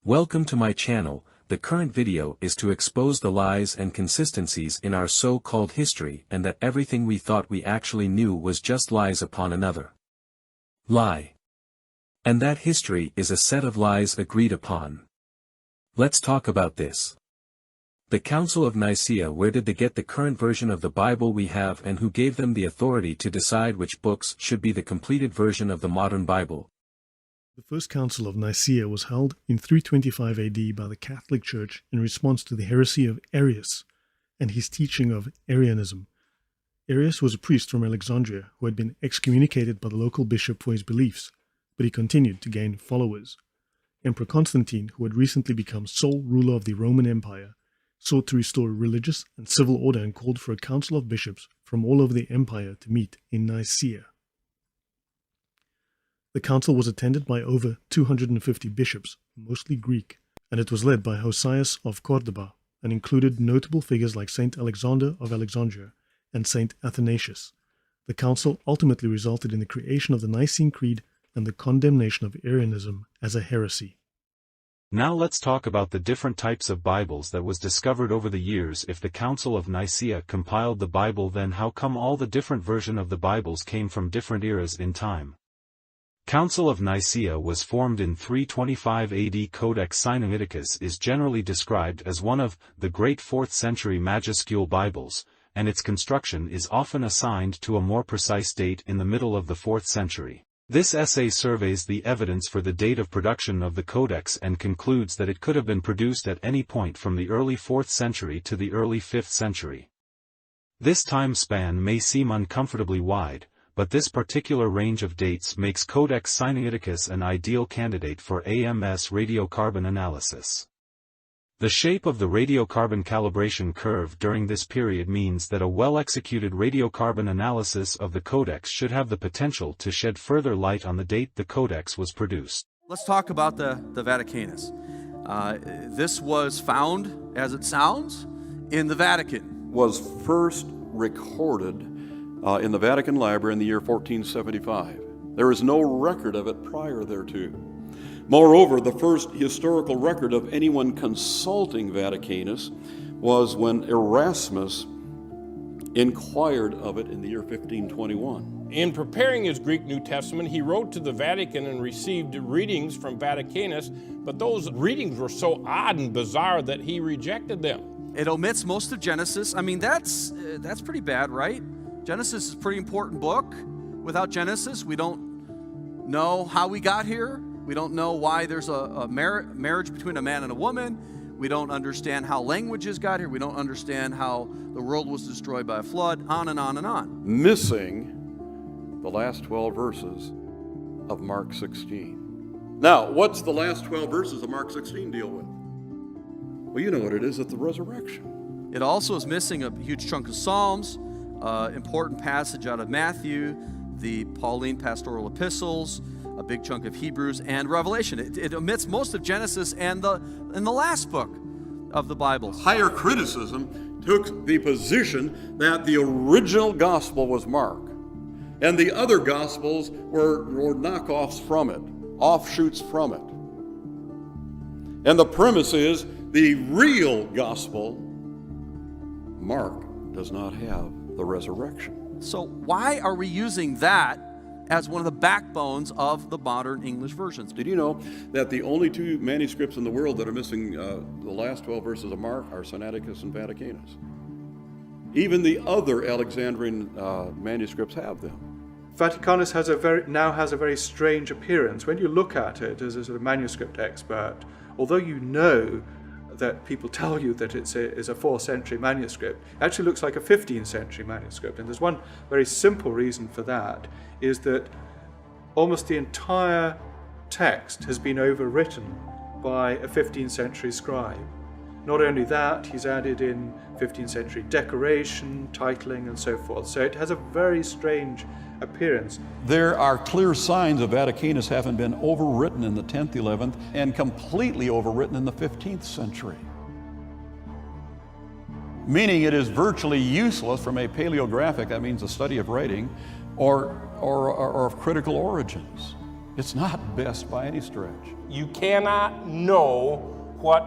Welcome to my channel. The current video is to expose the lies and consistencies in our so-called history and that everything we thought we actually knew was just lies upon another lie. And that history is a set of lies agreed upon. Let's talk about this. The Council of Nicaea. Where did they get the current version of the Bible we have, and who gave them the authority to decide which books should be the completed version of the modern Bible? The First Council of Nicaea was held in 325 AD by the Catholic Church in response to the heresy of Arius and his teaching of Arianism. Arius was a priest from Alexandria who had been excommunicated by the local bishop for his beliefs, but he continued to gain followers. Emperor Constantine, who had recently become sole ruler of the Roman Empire, sought to restore religious and civil order and called for a council of bishops from all over the empire to meet in Nicaea. The council was attended by over 250 bishops, mostly Greek, and it was led by Hosias of Cordoba and included notable figures like Saint Alexander of Alexandria and Saint Athanasius. The council ultimately resulted in the creation of the Nicene Creed and the condemnation of Arianism as a heresy. Now let's talk about the different types of Bibles that was discovered over the years. If the Council of Nicaea compiled the Bible, then how come all the different versions of the Bibles came from different eras in time? Council of Nicaea was formed in 325 AD. Codex Sinaiticus is generally described as one of the great 4th century majuscule Bibles, and its construction is often assigned to a more precise date in the middle of the 4th century. This essay surveys the evidence for the date of production of the Codex and concludes that it could have been produced at any point from the early 4th century to the early 5th century. This time span may seem uncomfortably wide, but this particular range of dates makes Codex Sinaiticus an ideal candidate for AMS radiocarbon analysis. The shape of the radiocarbon calibration curve during this period means that a well-executed radiocarbon analysis of the Codex should have the potential to shed further light on the date the Codex was produced. Let's talk about the Vaticanus. This was found, as it sounds, in the Vatican. Was first recorded in the Vatican Library in the year 1475. There is no record of it prior thereto. Moreover, the first historical record of anyone consulting Vaticanus was when Erasmus inquired of it in the year 1521. In preparing his Greek New Testament, he wrote to the Vatican and received readings from Vaticanus, but those readings were so odd and bizarre that he rejected them. It omits most of Genesis. I mean, that's pretty bad, right? Genesis is a pretty important book. Without Genesis, we don't know how we got here. We don't know why there's a marriage between a man and a woman. We don't understand how languages got here. We don't understand how the world was destroyed by a flood, on and on and on. Missing the last 12 verses of Mark 16. Now, what's the last 12 verses of Mark 16 deal with? Well, you know what it is, it's the resurrection. It also is missing a huge chunk of Psalms, important passage out of Matthew, the Pauline pastoral epistles, a big chunk of Hebrews, and Revelation. It omits most of Genesis and the last book of the Bible. Higher criticism took the position that the original gospel was Mark, and the other gospels were knockoffs from it, offshoots from it. And the premise is the real gospel, Mark, does not have the resurrection. So why are we using that as one of the backbones of the modern English versions? Did you know that the only two manuscripts in the world that are missing the last 12 verses of Mark are Sinaiticus and Vaticanus? Even the other Alexandrian manuscripts have them. Vaticanus now has a very strange appearance. When you look at it as a sort of manuscript expert, although you know that people tell you that it's a 4th century manuscript, it actually looks like a 15th century manuscript. And there's one very simple reason for that, is that almost the entire text has been overwritten by a 15th century scribe. Not only that, he's added in 15th century decoration, titling, and so forth. So it has a very strange appearance. There are clear signs of Vaticanus having been overwritten in the 10th, 11th, and completely overwritten in the 15th century. Meaning it is virtually useless from a paleographic, that means a study of writing, or of critical origins. It's not best by any stretch. You cannot know what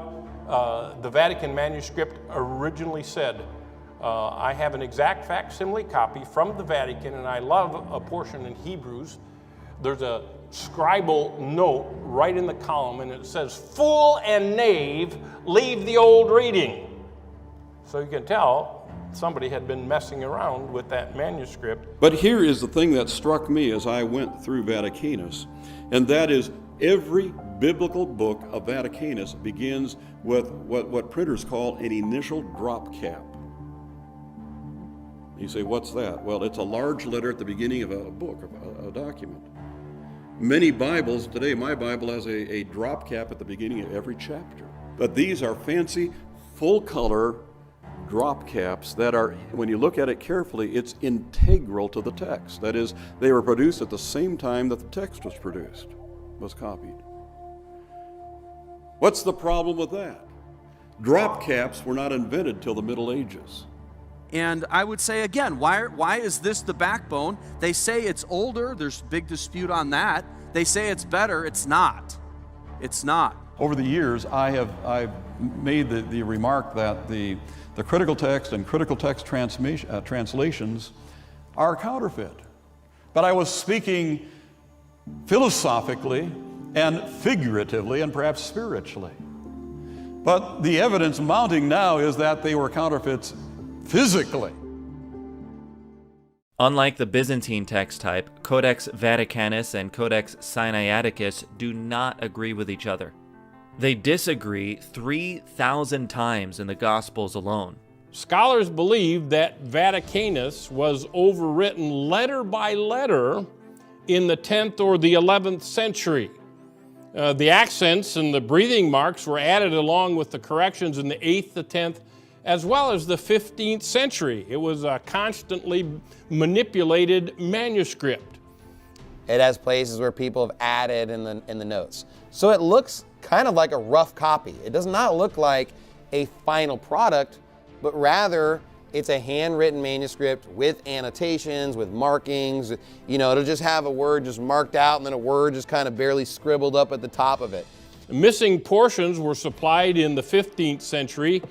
the Vatican manuscript originally said. I have an exact facsimile copy from the Vatican, and I love a portion in Hebrews. There's a scribal note right in the column, and it says, "Fool and knave, leave the old reading." So you can tell somebody had been messing around with that manuscript. But here is the thing that struck me as I went through Vaticanus, and that is every biblical book of Vaticanus begins with what printers call an initial drop cap. You say, what's that? Well, it's a large letter at the beginning of a book, of a document. Many Bibles, today my Bible has a drop cap at the beginning of every chapter. But these are fancy, full-color drop caps that are, when you look at it carefully, it's integral to the text. That is, they were produced at the same time that the text was produced, was copied. What's the problem with that? Drop caps were not invented till the Middle Ages. And I would say again, why is this the backbone? They say it's older. There's a big dispute on that. They say it's better. It's not. It's not. Over the years, I've made the remark that the critical text and critical text translations are counterfeit. But I was speaking philosophically and figuratively and perhaps spiritually. But the evidence mounting now is that they were counterfeits physically. Unlike the Byzantine text type, Codex Vaticanus and Codex Sinaiticus do not agree with each other. They disagree 3,000 times in the Gospels alone. Scholars believe that Vaticanus was overwritten letter by letter in the 10th or the 11th century. The accents and the breathing marks were added along with the corrections in the 8th, the 10th, as well as the 15th century. It was a constantly manipulated manuscript. It has places where people have added in the notes. So it looks kind of like a rough copy. It does not look like a final product, but rather it's a handwritten manuscript with annotations, with markings. You know, it'll just have a word just marked out and then a word just kind of barely scribbled up at the top of it. Missing portions were supplied in the 15th century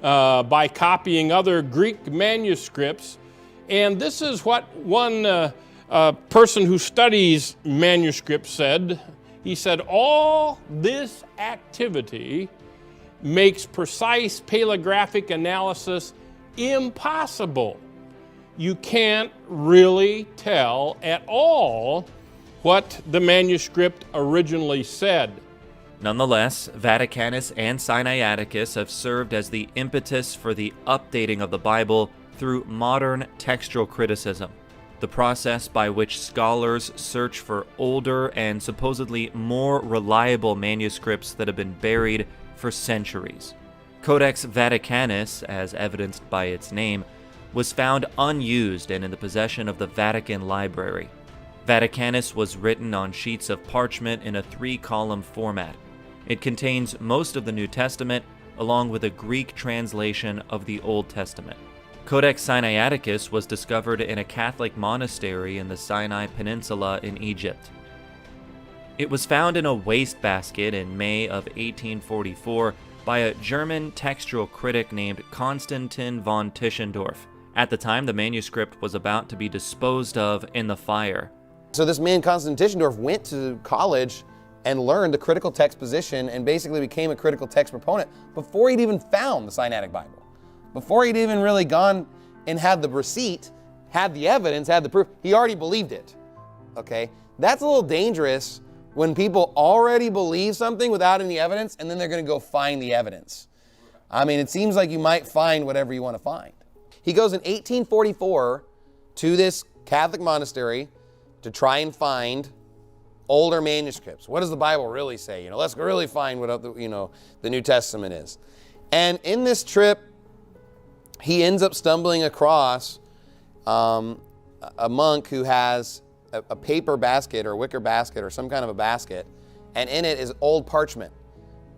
by copying other Greek manuscripts. And this is what one person who studies manuscripts said. He said, all this activity makes precise paleographic analysis impossible. You can't really tell at all what the manuscript originally said. Nonetheless, Vaticanus and Sinaiticus have served as the impetus for the updating of the Bible through modern textual criticism, the process by which scholars search for older and supposedly more reliable manuscripts that have been buried for centuries. Codex Vaticanus, as evidenced by its name, was found unused and in the possession of the Vatican Library. Vaticanus was written on sheets of parchment in a 3-column format. It contains most of the New Testament, along with a Greek translation of the Old Testament. Codex Sinaiticus was discovered in a Catholic monastery in the Sinai Peninsula in Egypt. It was found in a wastebasket in May of 1844 by a German textual critic named Konstantin von Tischendorf. At the time, the manuscript was about to be disposed of in the fire. So this man, Konstantin Tischendorf, went to college and learned the critical text position and basically became a critical text proponent before he'd even found the Sinaitic Bible. Before he'd even really gone and had the receipt, had the evidence, had the proof, he already believed it. Okay? That's a little dangerous when people already believe something without any evidence and then they're going to go find the evidence. I mean, it seems like you might find whatever you want to find. He goes in 1844 to this Catholic monastery to try and find older manuscripts. What does the Bible really say? Let's really find what the New Testament is. And in this trip, he ends up stumbling across a monk who has a paper basket or wicker basket or some kind of a basket, and in it is old parchment.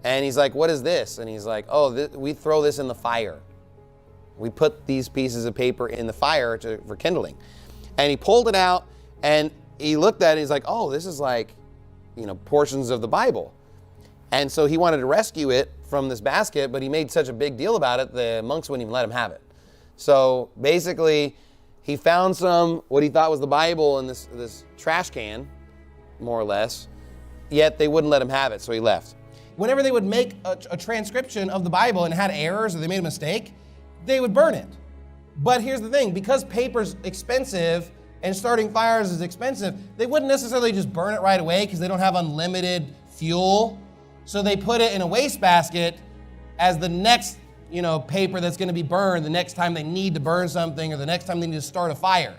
And he's like, what is this? And he's like, oh, we throw this in the fire. We put these pieces of paper in the fire for kindling. And he pulled it out and he looked at it and he's like, oh, this is like portions of the Bible. And so he wanted to rescue it from this basket, but he made such a big deal about it, the monks wouldn't even let him have it. So basically, he found what he thought was the Bible in this trash can, more or less, yet they wouldn't let him have it, so he left. Whenever they would make a transcription of the Bible and it had errors or they made a mistake, they would burn it. But here's the thing, because paper's expensive and starting fires is expensive, they wouldn't necessarily just burn it right away because they don't have unlimited fuel. So they put it in a wastebasket as the next, paper that's going to be burned the next time they need to burn something or the next time they need to start a fire.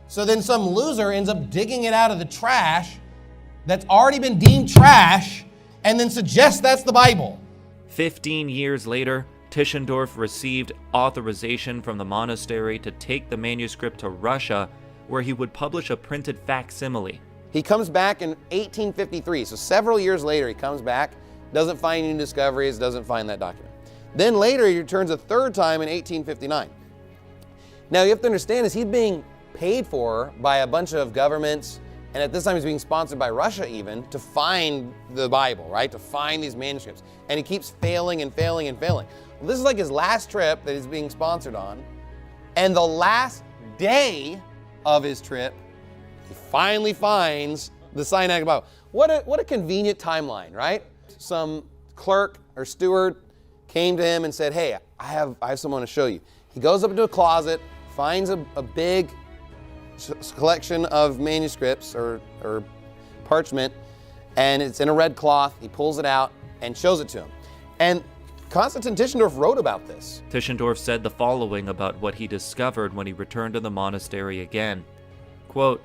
So then some loser ends up digging it out of the trash that's already been deemed trash and then suggests that's the Bible. 15 years later, Tischendorf received authorization from the monastery to take the manuscript to Russia, where he would publish a printed facsimile. He comes back in 1853, so several years later he comes back, doesn't find any discoveries, doesn't find that document. Then later he returns a third time in 1859. Now you have to understand is he's being paid for by a bunch of governments, and at this time he's being sponsored by Russia even, to find the Bible, right? To find these manuscripts. And he keeps failing and failing and failing. Well, this is like his last trip that he's being sponsored on, and the last day of his trip, he finally finds the Sinaitic Bible. What a convenient timeline, right? Some clerk or steward came to him and said, hey, I have someone to show you. He goes up into a closet, finds a big collection of manuscripts or parchment, and it's in a red cloth. He pulls it out and shows it to him. And Konstantin Tischendorf wrote about this. Tischendorf said the following about what he discovered when he returned to the monastery again. Quote,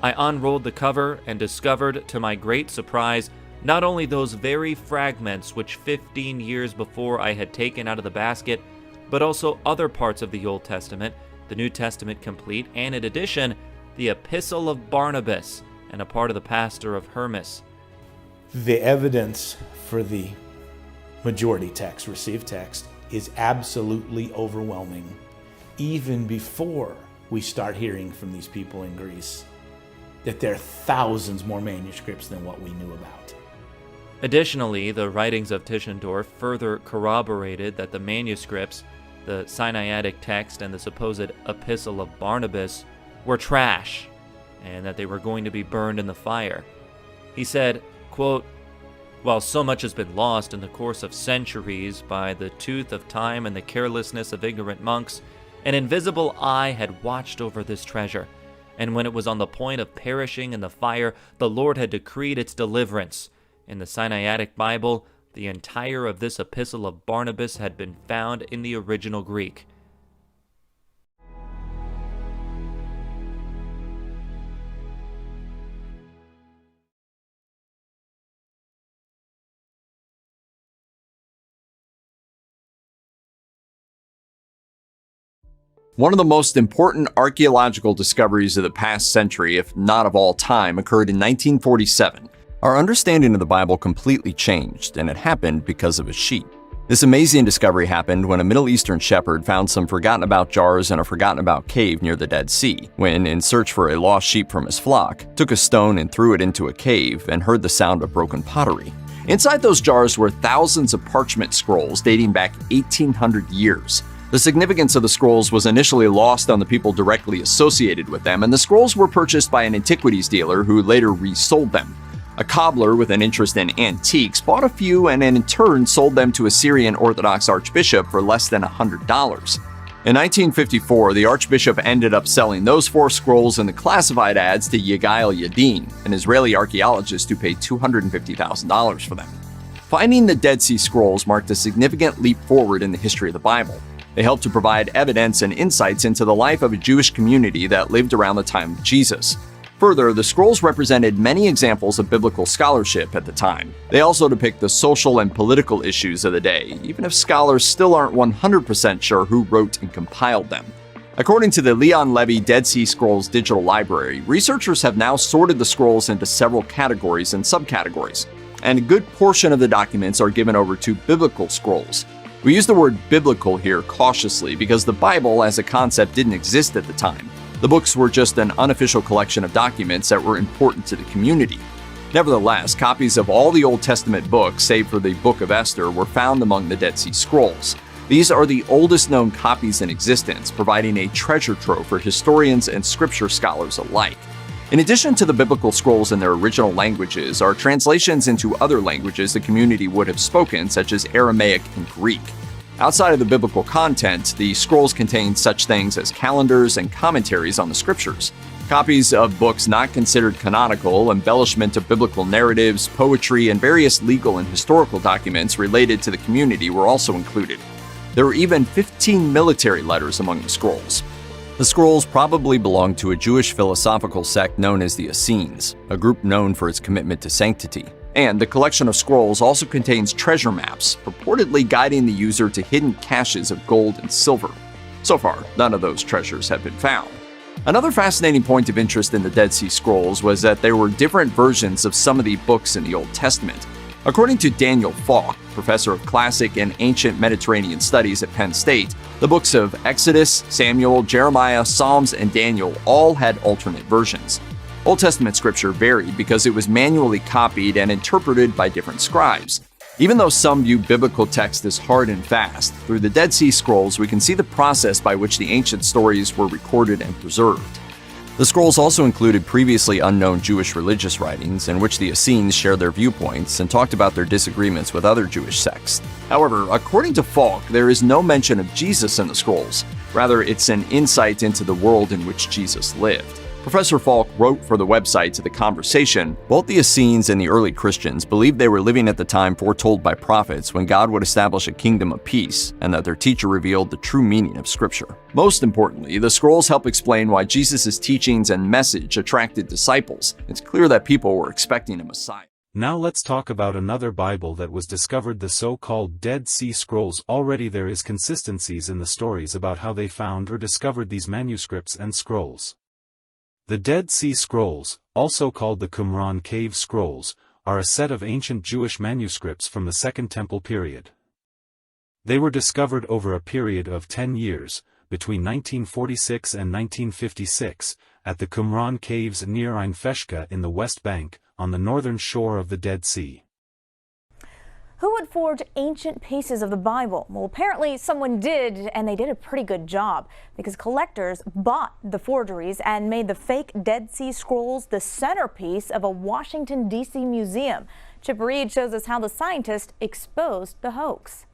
I unrolled the cover and discovered, to my great surprise, not only those very fragments which 15 years before I had taken out of the basket, but also other parts of the Old Testament, the New Testament complete, and in addition, the Epistle of Barnabas and a part of the Pastor of Hermas. The evidence for the majority text, received text, is absolutely overwhelming, even before we start hearing from these people in Greece that there are thousands more manuscripts than what we knew about. Additionally, the writings of Tischendorf further corroborated that the manuscripts, the Sinaitic text and the supposed Epistle of Barnabas, were trash, and that they were going to be burned in the fire. He said, quote, while so much has been lost in the course of centuries by the tooth of time and the carelessness of ignorant monks, an invisible eye had watched over this treasure, and when it was on the point of perishing in the fire, the Lord had decreed its deliverance. In the Sinaitic Bible, the entire of this Epistle of Barnabas had been found in the original Greek. One of the most important archaeological discoveries of the past century, if not of all time, occurred in 1947. Our understanding of the Bible completely changed, and it happened because of a sheep. This amazing discovery happened when a Middle Eastern shepherd found some forgotten-about jars in a forgotten-about cave near the Dead Sea, when, in search for a lost sheep from his flock, took a stone and threw it into a cave and heard the sound of broken pottery. Inside those jars were thousands of parchment scrolls dating back 1,800 years. The significance of the scrolls was initially lost on the people directly associated with them, and the scrolls were purchased by an antiquities dealer who later resold them. A cobbler with an interest in antiques bought a few and in turn sold them to a Syrian Orthodox archbishop for less than $100. In 1954, the archbishop ended up selling those 4 scrolls in the classified ads to Yigael Yadin, an Israeli archaeologist who paid $250,000 for them. Finding the Dead Sea Scrolls marked a significant leap forward in the history of the Bible. They helped to provide evidence and insights into the life of a Jewish community that lived around the time of Jesus. Further, the scrolls represented many examples of biblical scholarship at the time. They also depict the social and political issues of the day, even if scholars still aren't 100% sure who wrote and compiled them. According to the Leon Levy Dead Sea Scrolls Digital Library, researchers have now sorted the scrolls into several categories and subcategories, and a good portion of the documents are given over to biblical scrolls. We use the word biblical here cautiously because the Bible as a concept didn't exist at the time. The books were just an unofficial collection of documents that were important to the community. Nevertheless, copies of all the Old Testament books, save for the Book of Esther, were found among the Dead Sea Scrolls. These are the oldest known copies in existence, providing a treasure trove for historians and scripture scholars alike. In addition to the biblical scrolls in their original languages are translations into other languages the community would have spoken, such as Aramaic and Greek. Outside of the biblical content, the scrolls contain such things as calendars and commentaries on the scriptures. Copies of books not considered canonical, embellishment of biblical narratives, poetry, and various legal and historical documents related to the community were also included. There were even 15 military letters among the scrolls. The scrolls probably belonged to a Jewish philosophical sect known as the Essenes, a group known for its commitment to sanctity. And the collection of scrolls also contains treasure maps, purportedly guiding the user to hidden caches of gold and silver. So far, none of those treasures have been found. Another fascinating point of interest in the Dead Sea Scrolls was that there were different versions of some of the books in the Old Testament. According to Daniel Falk, professor of classic and ancient Mediterranean studies at Penn State, the books of Exodus, Samuel, Jeremiah, Psalms, and Daniel all had alternate versions. Old Testament scripture varied because it was manually copied and interpreted by different scribes. Even though some view biblical text as hard and fast, through the Dead Sea Scrolls we can see the process by which the ancient stories were recorded and preserved. The scrolls also included previously unknown Jewish religious writings in which the Essenes shared their viewpoints and talked about their disagreements with other Jewish sects. However, according to Falk, there is no mention of Jesus in the scrolls. Rather, it's an insight into the world in which Jesus lived. Professor Falk wrote for the website To The Conversation, both the Essenes and the early Christians believed they were living at the time foretold by prophets when God would establish a kingdom of peace, and that their teacher revealed the true meaning of Scripture. Most importantly, the scrolls help explain why Jesus' teachings and message attracted disciples. It's clear that people were expecting a Messiah. Now let's talk about another Bible that was discovered, the so-called Dead Sea Scrolls. Already there is consistencies in the stories about how they found or discovered these manuscripts and scrolls. The Dead Sea Scrolls, also called the Qumran Cave Scrolls, are a set of ancient Jewish manuscripts from the Second Temple period. They were discovered over a period of 10 years, between 1946 and 1956, at the Qumran Caves near Ein Feshka in the West Bank, on the northern shore of the Dead Sea. Who would forge ancient pieces of the Bible? Well, apparently someone did, and they did a pretty good job, because collectors bought the forgeries and made the fake Dead Sea Scrolls the centerpiece of a Washington, D.C. museum. Chip Reed shows us how the scientists exposed the hoax.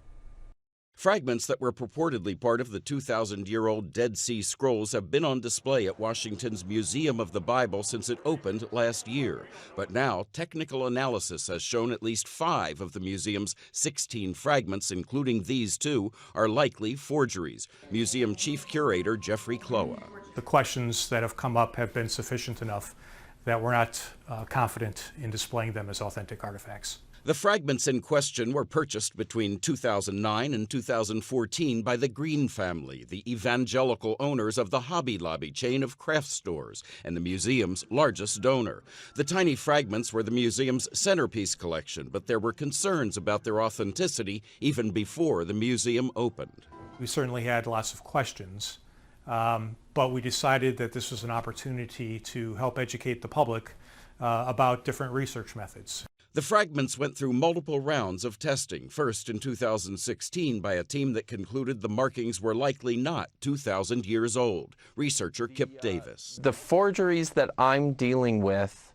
Fragments that were purportedly part of the 2,000-year-old Dead Sea Scrolls have been on display at Washington's Museum of the Bible since it opened last year. But now, technical analysis has shown at least 5 of the museum's 16 fragments, including these 2, are likely forgeries. Museum Chief Curator Jeffrey Kloa. The questions that have come up have been sufficient enough that we're not confident in displaying them as authentic artifacts. The fragments in question were purchased between 2009 and 2014 by the Green family, the evangelical owners of the Hobby Lobby chain of craft stores, and the museum's largest donor. The tiny fragments were the museum's centerpiece collection, but there were concerns about their authenticity even before the museum opened. We certainly had lots of questions, but we decided that this was an opportunity to help educate the public about different research methods. The fragments went through multiple rounds of testing, first in 2016 by a team that concluded the markings were likely not 2,000 years old. Researcher Kip Davis. The forgeries that I'm dealing with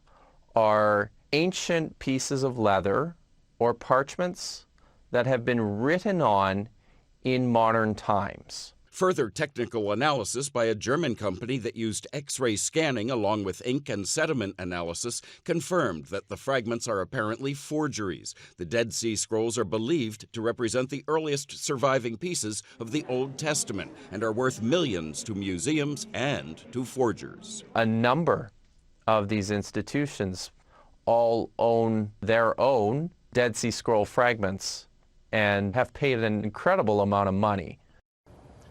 are ancient pieces of leather or parchments that have been written on in modern times. Further technical analysis by a German company that used X-ray scanning along with ink and sediment analysis confirmed that the fragments are apparently forgeries. The Dead Sea Scrolls are believed to represent the earliest surviving pieces of the Old Testament and are worth millions to museums and to forgers. A number of these institutions all own their own Dead Sea Scroll fragments and have paid an incredible amount of money.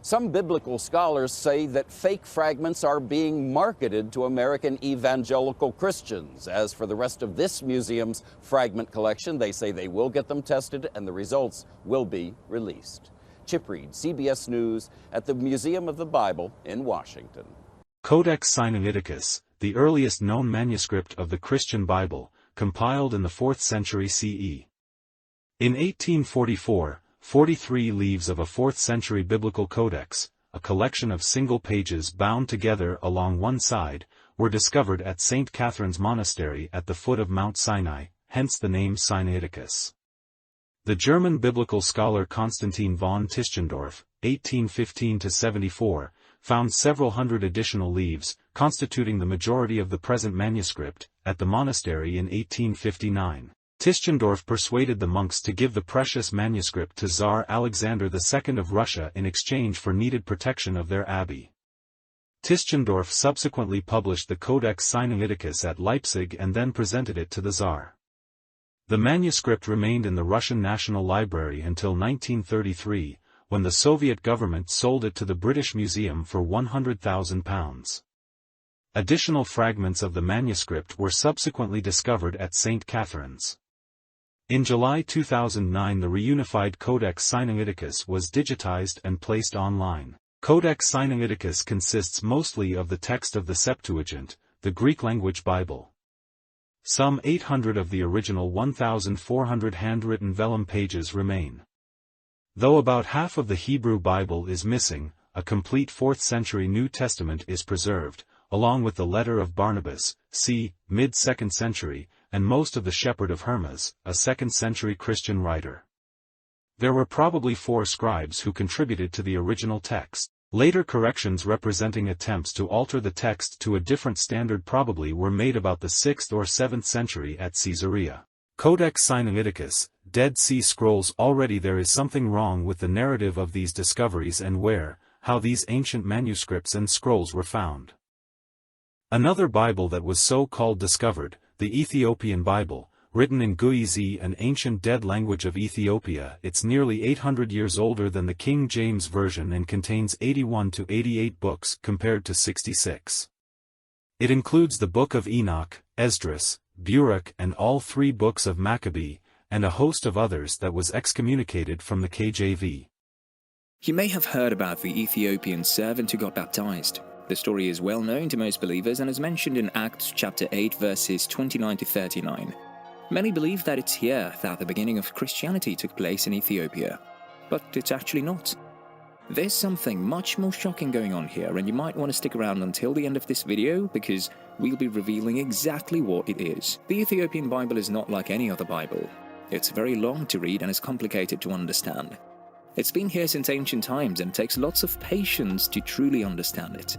Some biblical scholars say that fake fragments are being marketed to American evangelical Christians. As for the rest of this museum's fragment collection, they say they will get them tested and the results will be released. Chip Reed, CBS News, at the Museum of the Bible in Washington. Codex Sinaiticus, the earliest known manuscript of the Christian Bible, compiled in the 4th century CE. In 1844, 43 leaves of a 4th century biblical codex, a collection of single pages bound together along one side, were discovered at St. Catherine's Monastery at the foot of Mount Sinai, hence the name Sinaiticus. The German biblical scholar Konstantin von Tischendorf, 1815–74, found several hundred additional leaves, constituting the majority of the present manuscript, at the monastery in 1859. Tischendorf persuaded the monks to give the precious manuscript to Tsar Alexander II of Russia in exchange for needed protection of their abbey. Tischendorf subsequently published the Codex Sinaiticus at Leipzig and then presented it to the Tsar. The manuscript remained in the Russian National Library until 1933, when the Soviet government sold it to the British Museum for £100,000. Additional fragments of the manuscript were subsequently discovered at St. Catherine's. In July 2009, the reunified Codex Sinaiticus was digitized and placed online. Codex Sinaiticus consists mostly of the text of the Septuagint, the Greek-language Bible. Some 800 of the original 1,400 handwritten vellum pages remain. Though about half of the Hebrew Bible is missing, a complete 4th century New Testament is preserved, along with the letter of Barnabas, c. mid-2nd century, and most of the Shepherd of Hermas, a 2nd century Christian writer. There were probably 4 scribes who contributed to the original text. Later corrections representing attempts to alter the text to a different standard probably were made about the 6th or 7th century at Caesarea. Codex Sinaiticus, Dead Sea Scrolls. Already there is something wrong with the narrative of these discoveries and how these ancient manuscripts and scrolls were found. Another Bible that was so-called discovered, the Ethiopian Bible, written in Guizi, an ancient dead language of Ethiopia. It's nearly 800 years older than the King James Version and contains 81 to 88 books compared to 66. It includes the Book of Enoch, Esdras, Baruch, and all 3 books of Maccabee, and a host of others that was excommunicated from the KJV. You may have heard about the Ethiopian servant who got baptized. The story is well known to most believers and is mentioned in Acts chapter 8 verses 29 to 39. Many believe that it's here that the beginning of Christianity took place in Ethiopia, but it's actually not. There's something much more shocking going on here, and you might want to stick around until the end of this video because we'll be revealing exactly what it is. The Ethiopian Bible is not like any other Bible. It's very long to read and is complicated to understand. It's been here since ancient times and it takes lots of patience to truly understand it.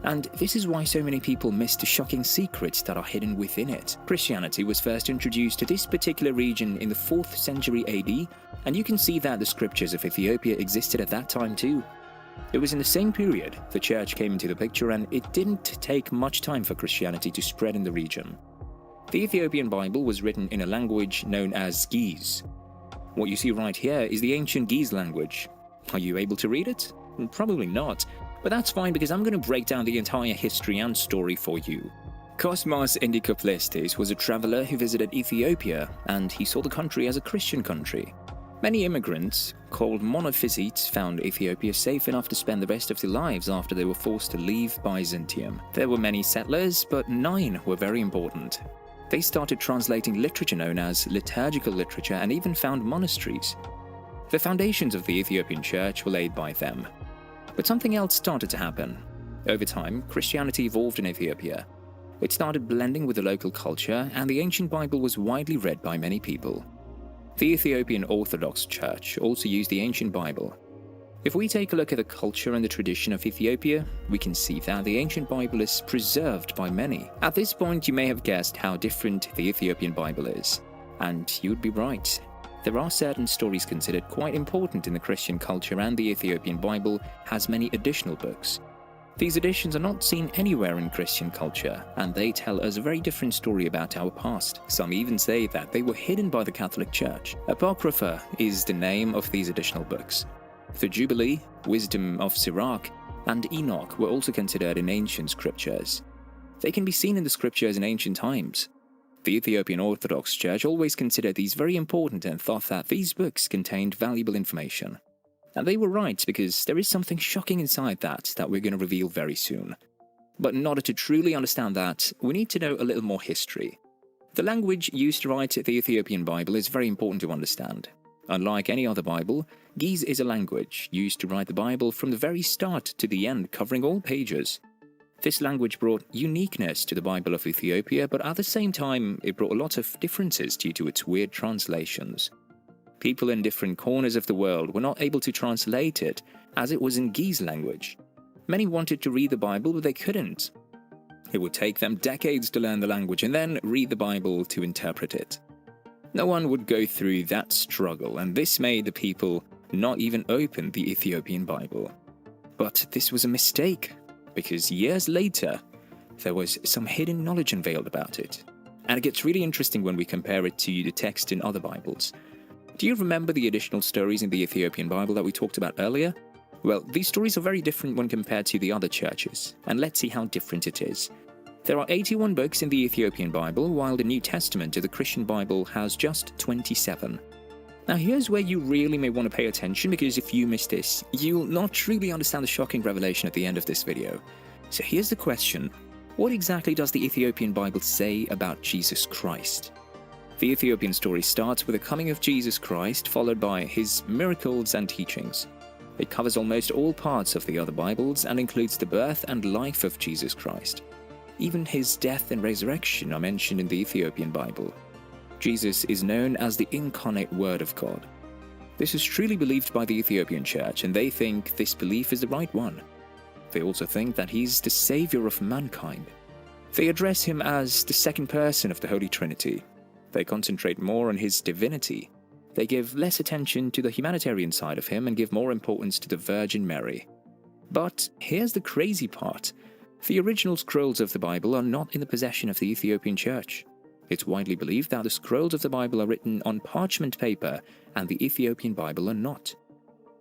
And this is why so many people miss the shocking secrets that are hidden within it. Christianity was first introduced to this particular region in the 4th century AD, and you can see that the scriptures of Ethiopia existed at that time too. It was in the same period the church came into the picture, and it didn't take much time for Christianity to spread in the region. The Ethiopian Bible was written in a language known as Ge'ez. What you see right here is the ancient Ge'ez language. Are you able to read it? Probably not. But that's fine because I'm going to break down the entire history and story for you. Cosmas Indikoplestis was a traveler who visited Ethiopia, and he saw the country as a Christian country. Many immigrants, called Monophysites, found Ethiopia safe enough to spend the rest of their lives after they were forced to leave Byzantium. There were many settlers, but 9 were very important. They started translating literature known as liturgical literature and even found monasteries. The foundations of the Ethiopian church were laid by them. But something else started to happen. Over time, Christianity evolved in Ethiopia. It started blending with the local culture, and the ancient Bible was widely read by many people. The Ethiopian Orthodox Church also used the ancient Bible. If we take a look at the culture and the tradition of Ethiopia, we can see that the ancient Bible is preserved by many. At this point, you may have guessed how different the Ethiopian Bible is. And you'd be right. There are certain stories considered quite important in the Christian culture, and the Ethiopian Bible has many additional books. These additions are not seen anywhere in Christian culture, and they tell us a very different story about our past. Some even say that they were hidden by the Catholic Church. Apocrypha is the name of these additional books. The Jubilee, Wisdom of Sirach, and Enoch were also considered in ancient scriptures. They can be seen in the scriptures in ancient times. The Ethiopian Orthodox Church always considered these very important and thought that these books contained valuable information. And they were right, because there is something shocking inside that we're going to reveal very soon. But in order to truly understand that, we need to know a little more history. The language used to write the Ethiopian Bible is very important to understand. Unlike any other Bible, Ge'ez is a language used to write the Bible from the very start to the end, covering all pages. This language brought uniqueness to the Bible of Ethiopia, but at the same time, it brought a lot of differences due to its weird translations. People in different corners of the world were not able to translate it, as it was in Ge'ez language. Many wanted to read the Bible, but they couldn't. It would take them decades to learn the language and then read the Bible to interpret it. No one would go through that struggle, and this made the people not even open the Ethiopian Bible. But this was a mistake, because years later, there was some hidden knowledge unveiled about it. And it gets really interesting when we compare it to the text in other Bibles. Do you remember the additional stories in the Ethiopian Bible that we talked about earlier? Well, these stories are very different when compared to the other churches, and let's see how different it is. There are 81 books in the Ethiopian Bible, while the New Testament of the Christian Bible has just 27. Now here's where you really may want to pay attention, because if you miss this, you'll not truly understand the shocking revelation at the end of this video. So here's the question: what exactly does the Ethiopian Bible say about Jesus Christ? The Ethiopian story starts with the coming of Jesus Christ, followed by his miracles and teachings. It covers almost all parts of the other Bibles and includes the birth and life of Jesus Christ. Even his death and resurrection are mentioned in the Ethiopian Bible. Jesus is known as the incarnate Word of God. This is truly believed by the Ethiopian church, and they think this belief is the right one. They also think that he's the savior of mankind. They address him as the second person of the Holy Trinity. They concentrate more on his divinity. They give less attention to the humanitarian side of him and give more importance to the Virgin Mary. But here's the crazy part. The original scrolls of the Bible are not in the possession of the Ethiopian church. It's widely believed that the scrolls of the Bible are written on parchment paper and the Ethiopian Bible are not.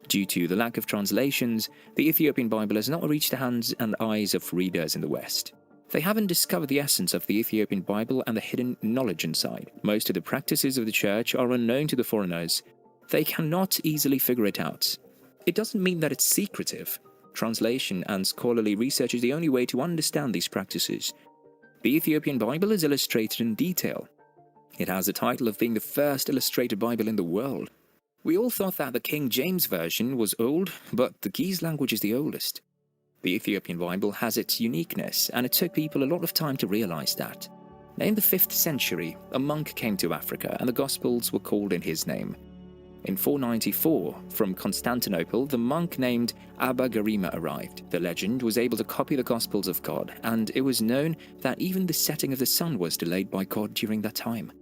Due to the lack of translations, the Ethiopian Bible has not reached the hands and eyes of readers in the West. They haven't discovered the essence of the Ethiopian Bible and the hidden knowledge inside. Most of the practices of the church are unknown to the foreigners. They cannot easily figure it out. It doesn't mean that it's secretive. Translation and scholarly research is the only way to understand these practices. The Ethiopian Bible is illustrated in detail. It has the title of being the first illustrated Bible in the world. We all thought that the King James Version was old, but the Ge'ez language is the oldest. The Ethiopian Bible has its uniqueness, and it took people a lot of time to realize that. In the 5th century, a monk came to Africa, and the Gospels were called in his name. In 494, from Constantinople, the monk named Abba Garima arrived. The legend was able to copy the Gospels of God, and it was known that even the setting of the sun was delayed by God during that time.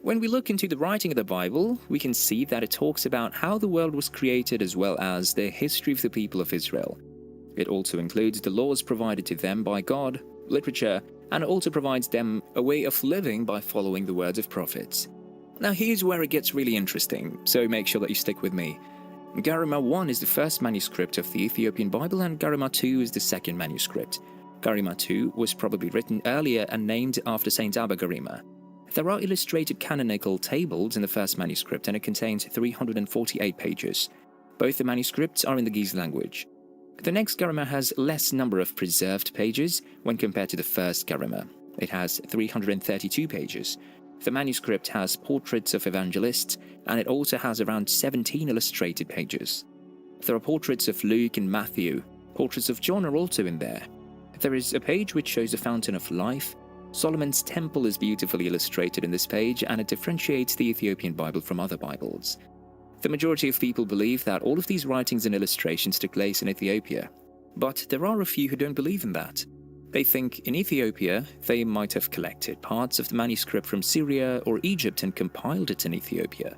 When we look into the writing of the Bible, we can see that it talks about how the world was created as well as the history of the people of Israel. It also includes the laws provided to them by God, literature, and it also provides them a way of living by following the words of prophets. Now here's where it gets really interesting, so make sure that you stick with me. Garima 1 is the first manuscript of the Ethiopian Bible, and Garima 2 is the second manuscript. Garima 2 was probably written earlier and named after Saint Abba Garima. There are illustrated canonical tables in the first manuscript, and it contains 348 pages. Both the manuscripts are in the Ge'ez language. The next Garima has less number of preserved pages when compared to the first Garima. It has 332 pages. The manuscript has portraits of evangelists, and it also has around 17 illustrated pages. There are portraits of Luke and Matthew. Portraits of John are also in there. There is a page which shows the fountain of life. Solomon's temple is beautifully illustrated in this page, and it differentiates the Ethiopian Bible from other Bibles. The majority of people believe that all of these writings and illustrations took place in Ethiopia, but there are a few who don't believe in that. They think in Ethiopia they might have collected parts of the manuscript from Syria or Egypt and compiled it in Ethiopia.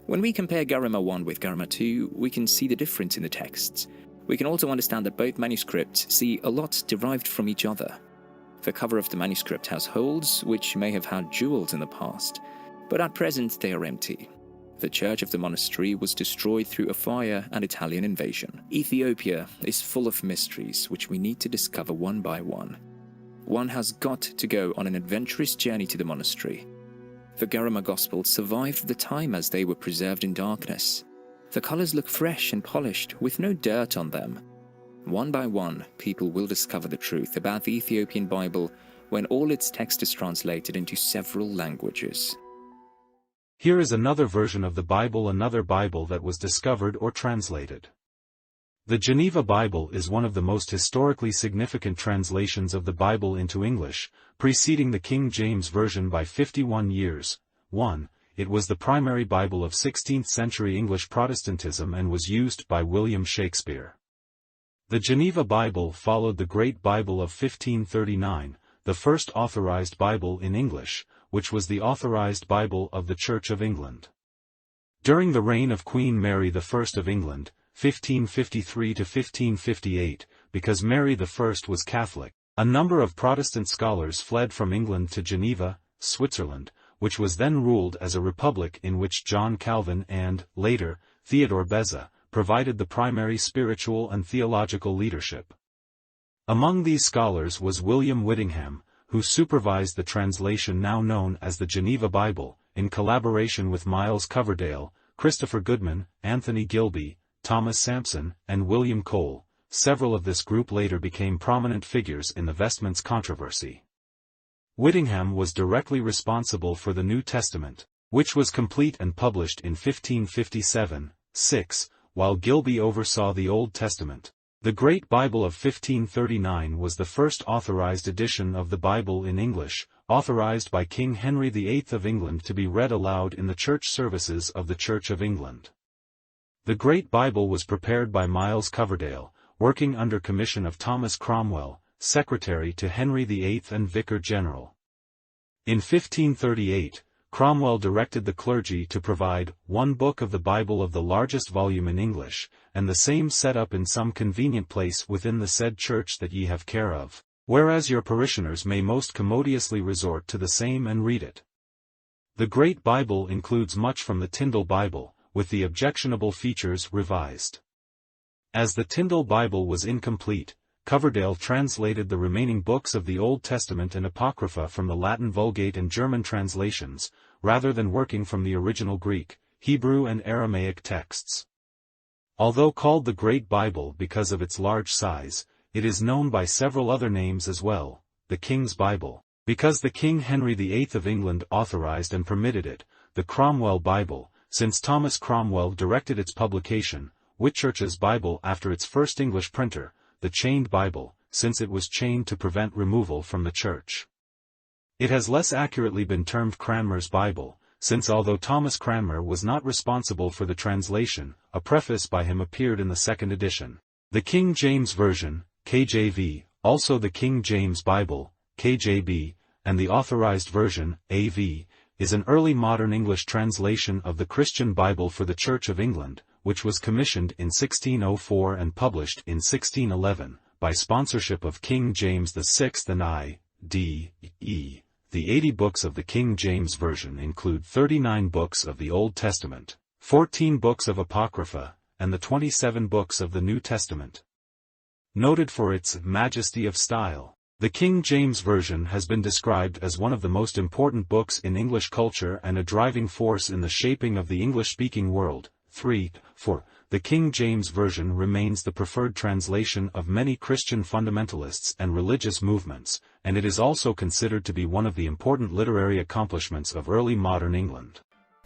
When we compare Garima 1 with Garima 2, we can see the difference in the texts. We can also understand that both manuscripts see a lot derived from each other. The cover of the manuscript has holes which may have had jewels in the past, but at present they are empty. The church of the monastery was destroyed through a fire and Italian invasion. Ethiopia is full of mysteries which we need to discover one by one. One has got to go on an adventurous journey to the monastery. The Garima Gospels survived the time as they were preserved in darkness. The colors look fresh and polished with no dirt on them. One by one, people will discover the truth about the Ethiopian Bible, when all its text is translated into several languages. Here is another version of the Bible, another Bible that was discovered or translated. The Geneva Bible is one of the most historically significant translations of the Bible into English, preceding the King James Version by 51 years. 1. It was the primary Bible of 16th-century English Protestantism and was used by William Shakespeare. The Geneva Bible followed the Great Bible of 1539, the first authorized Bible in English, which was the authorized Bible of the Church of England. During the reign of Queen Mary I of England, 1553 to 1558, because Mary I was Catholic, a number of Protestant scholars fled from England to Geneva, Switzerland, which was then ruled as a republic in which John Calvin and, later, Theodore Beza, provided the primary spiritual and theological leadership. Among these scholars was William Whittingham, who supervised the translation now known as the Geneva Bible, in collaboration with Miles Coverdale, Christopher Goodman, Anthony Gilby, Thomas Sampson, and William Cole. Several of this group later became prominent figures in the vestments controversy. Whittingham was directly responsible for the New Testament, which was complete and published in 1557-6, while Gilby oversaw the Old Testament. The Great Bible of 1539 was the first authorized edition of the Bible in English, authorized by King Henry VIII of England to be read aloud in the church services of the Church of England. The Great Bible was prepared by Miles Coverdale, working under commission of Thomas Cromwell, secretary to Henry VIII and Vicar General. In 1538, Cromwell directed the clergy to provide one book of the Bible of the largest volume in English, and the same set up in some convenient place within the said church that ye have care of, whereas your parishioners may most commodiously resort to the same and read it. The Great Bible includes much from the Tyndale Bible, with the objectionable features revised. As the Tyndale Bible was incomplete, Coverdale translated the remaining books of the Old Testament and Apocrypha from the Latin Vulgate and German translations, rather than working from the original Greek, Hebrew and Aramaic texts. Although called the Great Bible because of its large size, it is known by several other names as well: the King's Bible, because the King Henry VIII of England authorized and permitted it; the Cromwell Bible, since Thomas Cromwell directed its publication; Whitchurch's Bible after its first English printer; the Chained Bible, since it was chained to prevent removal from the church. It has less accurately been termed Cranmer's Bible, since although Thomas Cranmer was not responsible for the translation, a preface by him appeared in the second edition. The King James Version, KJV, also the King James Bible, KJB, and the Authorized Version, AV, is an early modern English translation of the Christian Bible for the Church of England, which was commissioned in 1604 and published in 1611, by sponsorship of King James VI and I.D.E. The 80 books of the King James Version include 39 books of the Old Testament, 14 books of Apocrypha, and the 27 books of the New Testament. Noted for its majesty of style, the King James Version has been described as one of the most important books in English culture and a driving force in the shaping of the English-speaking world. 3.4. The King James Version remains the preferred translation of many Christian fundamentalists and religious movements, and it is also considered to be one of the important literary accomplishments of early modern England.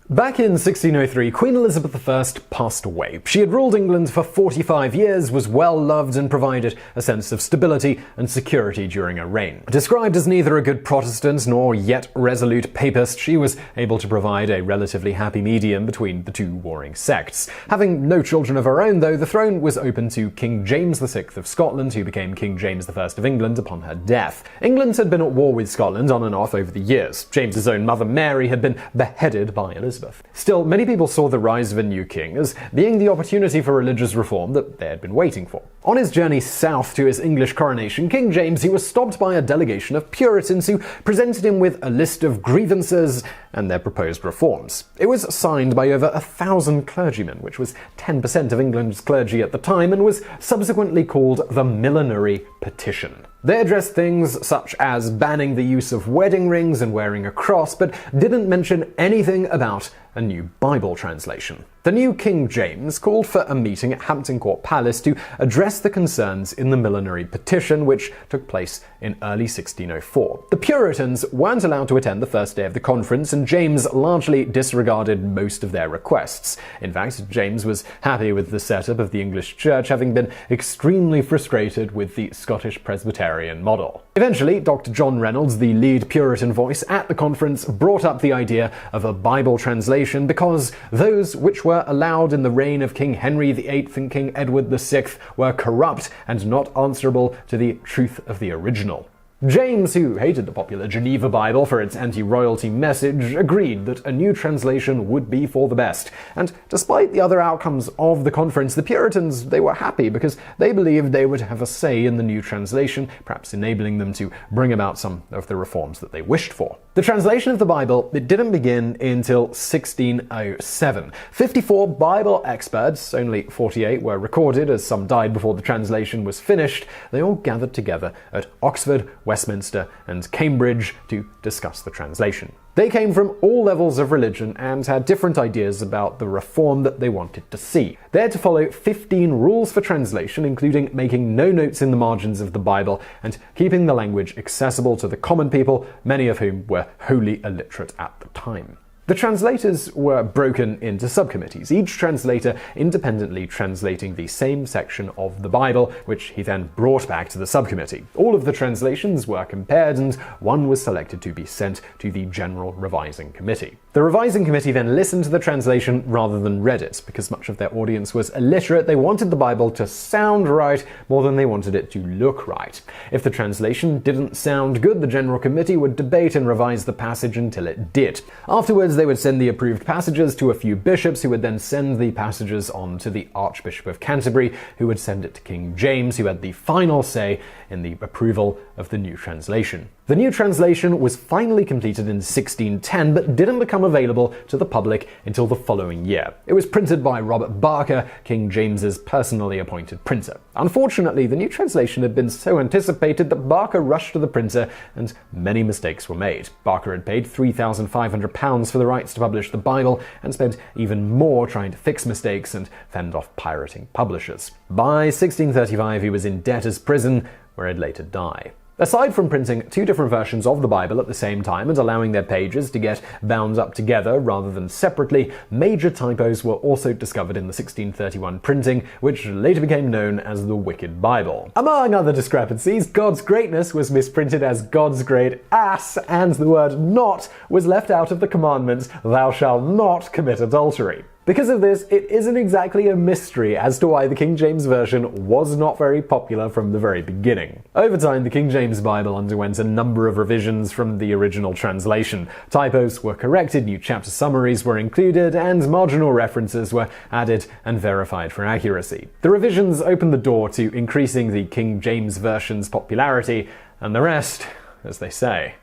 Back in 1603, Queen Elizabeth I passed away. She had ruled England for 45 years, was well loved, and provided a sense of stability and security during her reign. Described as neither a good Protestant nor yet resolute papist, she was able to provide a relatively happy medium between the two warring sects. Having no children of her own, though, the throne was open to King James VI of Scotland, who became King James I of England upon her death. England had been at war with Scotland on and off over the years. James's own mother Mary had been beheaded by Elizabeth. Still, many people saw the rise of a new king as being the opportunity for religious reform that they had been waiting for. On his journey south to his English coronation, King James he was stopped by a delegation of Puritans who presented him with a list of grievances and their proposed reforms. It was signed by over 1,000 clergymen, which was 10% of England's clergy at the time, and was subsequently called the Millenary Petition. They addressed things such as banning the use of wedding rings and wearing a cross, but didn't mention anything about a new Bible translation. The new King James called for a meeting at Hampton Court Palace to address the concerns in the Millenary Petition, which took place in early 1604. The Puritans weren't allowed to attend the first day of the conference, and James largely disregarded most of their requests. In fact, James was happy with the setup of the English Church, having been extremely frustrated with the Scottish Presbyterian model. Eventually, Dr. John Reynolds, the lead Puritan voice at the conference, brought up the idea of a Bible translation because those which were allowed in the reign of King Henry VIII and King Edward VI were corrupt and not answerable to the truth of the original. James, who hated the popular Geneva Bible for its anti-royalty message, agreed that a new translation would be for the best. And despite the other outcomes of the conference, the Puritans, they were happy because they believed they would have a say in the new translation, perhaps enabling them to bring about some of the reforms that they wished for. The translation of the Bible, it didn't begin until 1607. 54 Bible experts, only 48 were recorded as some died before the translation was finished, they all gathered together at Oxford, Westminster, and Cambridge to discuss the translation. They came from all levels of religion and had different ideas about the reform that they wanted to see. They had to follow 15 rules for translation, including making no notes in the margins of the Bible and keeping the language accessible to the common people, many of whom were wholly illiterate at the time. The translators were broken into subcommittees, each translator independently translating the same section of the Bible, which he then brought back to the subcommittee. All of the translations were compared, and one was selected to be sent to the General Revising Committee. The Revising Committee then listened to the translation rather than read it. Because much of their audience was illiterate, they wanted the Bible to sound right more than they wanted it to look right. If the translation didn't sound good, the General Committee would debate and revise the passage until it did. Afterwards, they would send the approved passages to a few bishops, who would then send the passages on to the Archbishop of Canterbury, who would send it to King James, who had the final say in the approval of the new translation. The new translation was finally completed in 1610, but didn't become available to the public until the following year. It was printed by Robert Barker, King James's personally appointed printer. Unfortunately, the new translation had been so anticipated that Barker rushed to the printer, and many mistakes were made. Barker had paid £3,500 for the rights to publish the Bible, and spent even more trying to fix mistakes and fend off pirating publishers. By 1635, he was in debtor's prison, where he'd later die. Aside from printing two different versions of the Bible at the same time and allowing their pages to get bound up together rather than separately, major typos were also discovered in the 1631 printing, which later became known as the Wicked Bible. Among other discrepancies, God's greatness was misprinted as God's great ass, and the word not was left out of the commandment, thou shalt not commit adultery. Because of this, it isn't exactly a mystery as to why the King James Version was not very popular from the very beginning. Over time, the King James Bible underwent a number of revisions from the original translation. Typos were corrected, new chapter summaries were included, and marginal references were added and verified for accuracy. The revisions opened the door to increasing the King James Version's popularity, and the rest, as they say,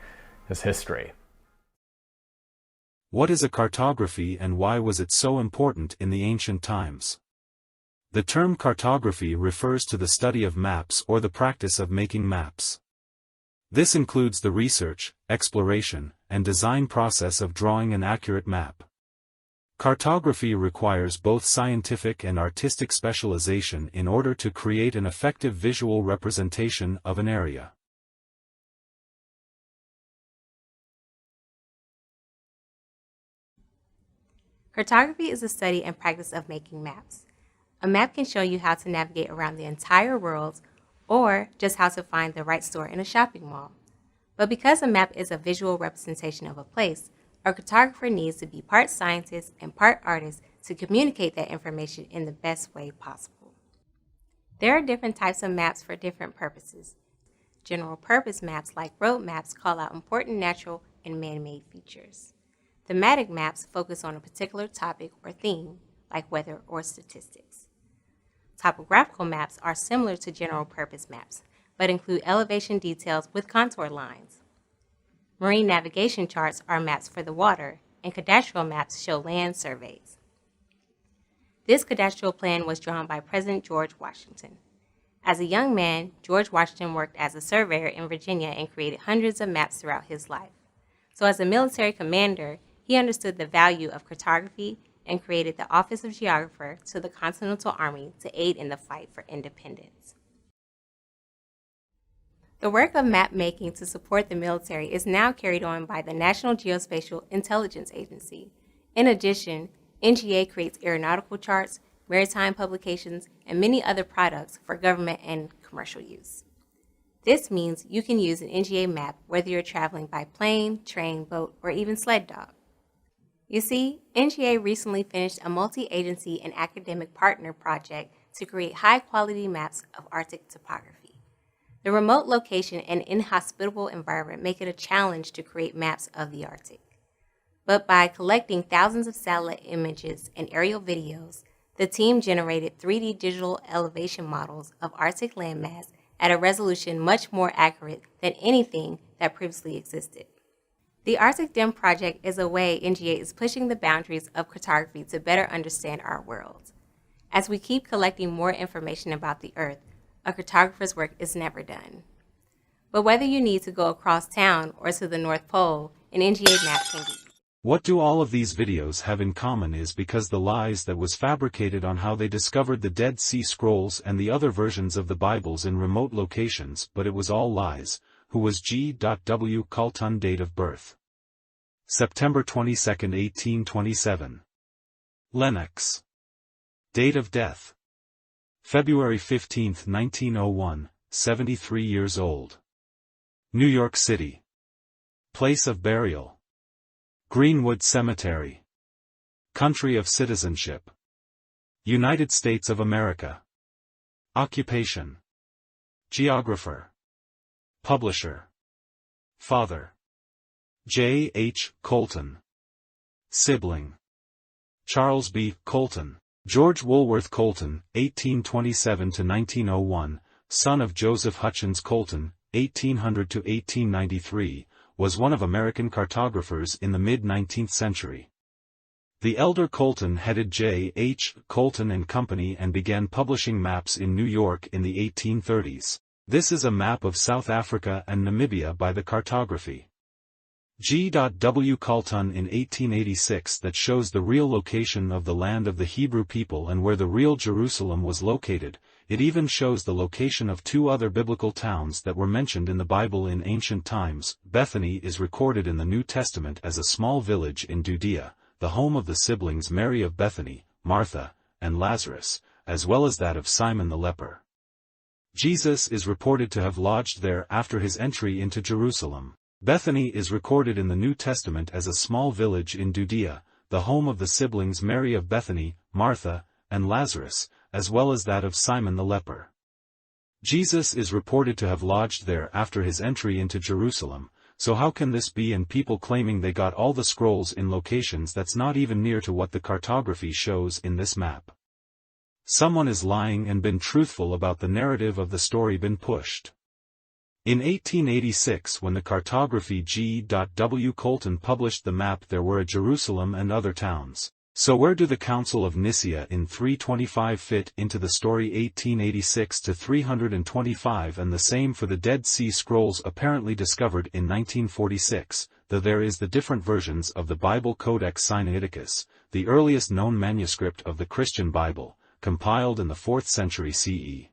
is history. What is a cartography, and why was it so important in the ancient times? The term cartography refers to the study of maps or the practice of making maps. This includes the research, exploration, and design process of drawing an accurate map. Cartography requires both scientific and artistic specialization in order to create an effective visual representation of an area. Cartography is the study and practice of making maps. A map can show you how to navigate around the entire world, or just how to find the right store in a shopping mall. But because a map is a visual representation of a place, a cartographer needs to be part scientist and part artist to communicate that information in the best way possible. There are different types of maps for different purposes. General purpose maps like road maps call out important natural and man-made features. Thematic maps focus on a particular topic or theme, like weather or statistics. Topographical maps are similar to general-purpose maps, but include elevation details with contour lines. Marine navigation charts are maps for the water, and cadastral maps show land surveys. This cadastral plan was drawn by President George Washington. As a young man, George Washington worked as a surveyor in Virginia and created hundreds of maps throughout his life. So as a military commander, he understood the value of cartography and created the Office of Geographer to the Continental Army to aid in the fight for independence. The work of map making to support the military is now carried on by the National Geospatial Intelligence Agency. In addition, NGA creates aeronautical charts, maritime publications, and many other products for government and commercial use. This means you can use an NGA map whether you're traveling by plane, train, boat, or even sled dog. You see, NGA recently finished a multi-agency and academic partner project to create high-quality maps of Arctic topography. The remote location and inhospitable environment make it a challenge to create maps of the Arctic. But by collecting thousands of satellite images and aerial videos, the team generated 3D digital elevation models of Arctic landmass at a resolution much more accurate than anything that previously existed. The Arctic DIM project is a way NGA is pushing the boundaries of cartography to better understand our world. As we keep collecting more information about the Earth, a cartographer's work is never done. But whether you need to go across town or to the North Pole, an NGA map can be. What do all of these videos have in common is because the lies that was fabricated on how they discovered the Dead Sea Scrolls and the other versions of the Bibles in remote locations, but it was all lies. Who was G.W. Colton? Date of birth: September 22, 1827. Lennox. Date of death: February 15, 1901, 73 years old. New York City. Place of burial: Greenwood Cemetery. Country of citizenship: United States of America. Occupation: geographer. Publisher: Father: J. H. Colton. Sibling: Charles B. Colton. George Woolworth Colton, 1827–1901, son of Joseph Hutchins Colton, 1800–1893, was one of American cartographers in the mid-19th century. The elder Colton headed J. H. Colton and Company and began publishing maps in New York in the 1830s. This is a map of South Africa and Namibia by the Cartography. G.W. Colton in 1886 that shows the real location of the land of the Hebrew people and where the real Jerusalem was located. It even shows the location of two other biblical towns that were mentioned in the Bible in ancient times. Bethany is recorded in the New Testament as a small village in Judea, the home of the siblings Mary of Bethany, Martha, and Lazarus, as well as that of Simon the leper. Jesus is reported to have lodged there after his entry into Jerusalem. Bethany is recorded in the New Testament as a small village in Judea, the home of the siblings Mary of Bethany, Martha, and Lazarus, as well as that of Simon the leper. Jesus is reported to have lodged there after his entry into Jerusalem, so how can this be, and people claiming they got all the scrolls in locations that's not even near to what the cartography shows in this map? Someone is lying and been truthful about the narrative of the story been pushed. In 1886, when the cartography G.W. Colton published the map, there were a Jerusalem and other towns. So where do the Council of Nicaea in 325 fit into the story? 1886 to 325, and the same for the Dead Sea Scrolls apparently discovered in 1946, though there is the different versions of the Bible. Codex Sinaiticus, the earliest known manuscript of the Christian Bible, compiled in the 4th century CE.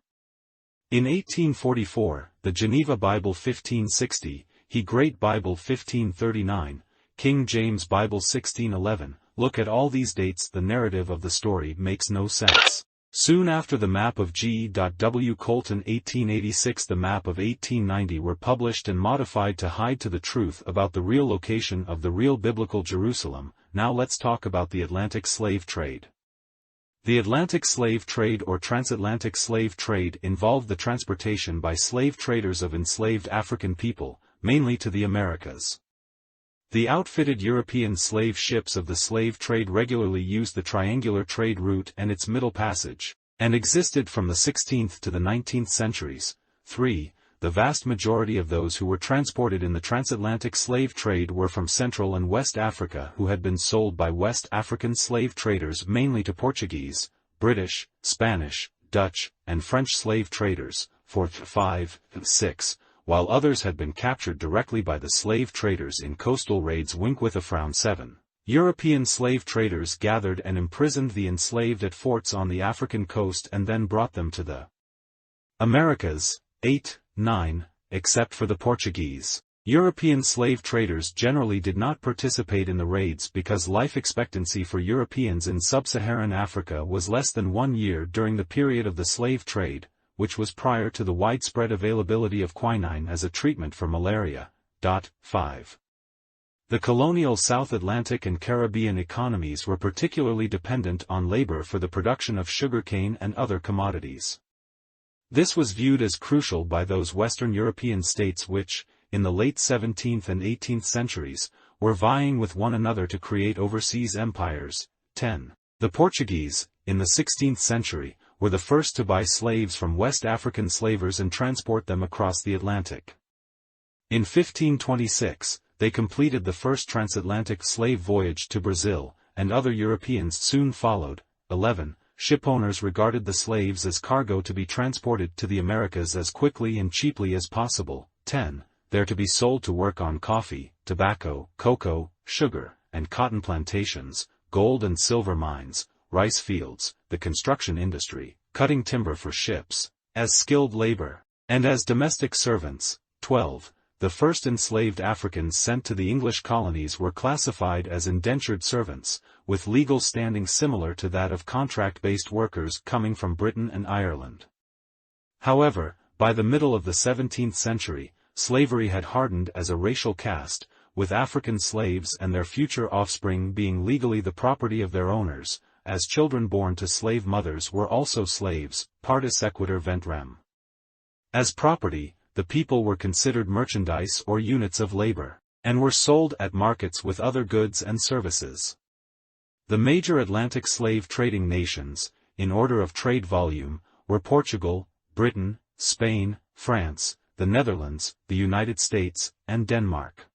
In 1844, the Geneva Bible 1560, He Great Bible 1539, King James Bible 1611, look at all these dates, the narrative of the story makes no sense. Soon after the map of G.W. Colton 1886, the map of 1890 were published and modified to hide to the truth about the real location of the real biblical Jerusalem. Now let's talk about the Atlantic slave trade. The Atlantic slave trade or transatlantic slave trade involved the transportation by slave traders of enslaved African people, mainly to the Americas. The outfitted European slave ships of the slave trade regularly used the triangular trade route and its middle passage, and existed from the 16th to the 19th centuries. 3. The vast majority of those who were transported in the transatlantic slave trade were from Central and West Africa, who had been sold by West African slave traders mainly to Portuguese, British, Spanish, Dutch, and French slave traders. 4. 5. 6. While others had been captured directly by the slave traders in coastal raids. Wink with a frown. 7. European slave traders gathered and imprisoned the enslaved at forts on the African coast and then brought them to the Americas. 8, 9, except for the Portuguese. European slave traders generally did not participate in the raids because life expectancy for Europeans in sub-Saharan Africa was less than 1 year during the period of the slave trade, which was prior to the widespread availability of quinine as a treatment for malaria. 5. The colonial South Atlantic and Caribbean economies were particularly dependent on labor for the production of sugarcane and other commodities. This was viewed as crucial by those Western European states which, in the late 17th and 18th centuries, were vying with one another to create overseas empires. 10. The Portuguese, in the 16th century, were the first to buy slaves from West African slavers and transport them across the Atlantic. In 1526, they completed the first transatlantic slave voyage to Brazil, and other Europeans soon followed. 11. Shipowners regarded the slaves as cargo to be transported to the Americas as quickly and cheaply as possible. 10. They're to be sold to work on coffee, tobacco, cocoa, sugar, and cotton plantations, gold and silver mines, rice fields, the construction industry, cutting timber for ships, as skilled labor, and as domestic servants. 12. The first enslaved Africans sent to the English colonies were classified as indentured servants, with legal standing similar to that of contract-based workers coming from Britain and Ireland. However, by the middle of the 17th century, slavery had hardened as a racial caste, with African slaves and their future offspring being legally the property of their owners, as children born to slave mothers were also slaves, partus equitur vent rem. As property, the people were considered merchandise or units of labor, and were sold at markets with other goods and services. The major Atlantic slave trading nations, in order of trade volume, were Portugal, Britain, Spain, France, the Netherlands, the United States, and Denmark.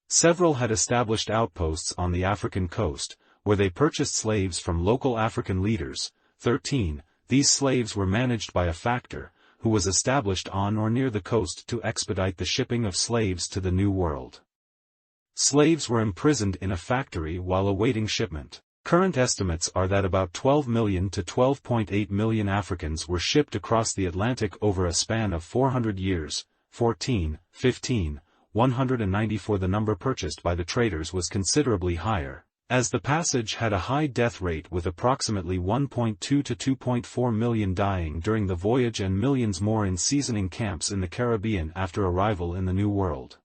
Several had established outposts on the African coast, where they purchased slaves from local African leaders. 13. These slaves were managed by a factor, who was established on or near the coast to expedite the shipping of slaves to the New World. Slaves were imprisoned in a factory while awaiting shipment. Current estimates are that about 12 million to 12.8 million Africans were shipped across the Atlantic over a span of 400 years. 14, 15, 194. The number purchased by the traders was considerably higher, as the passage had a high death rate with approximately 1.2 to 2.4 million dying during the voyage and millions more in seasoning camps in the Caribbean after arrival in the New World.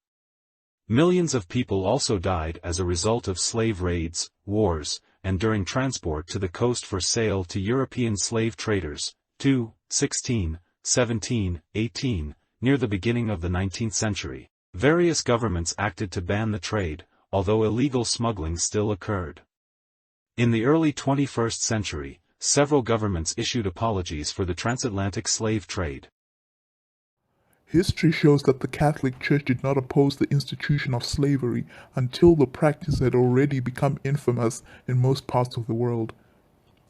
Millions of people also died as a result of slave raids, wars, and during transport to the coast for sale to European slave traders. 2, 16, 17, 18, near the beginning of the 19th century, various governments acted to ban the trade, although illegal smuggling still occurred. In the early 21st century, several governments issued apologies for the transatlantic slave trade. History shows that the Catholic Church did not oppose the institution of slavery until the practice had already become infamous in most parts of the world.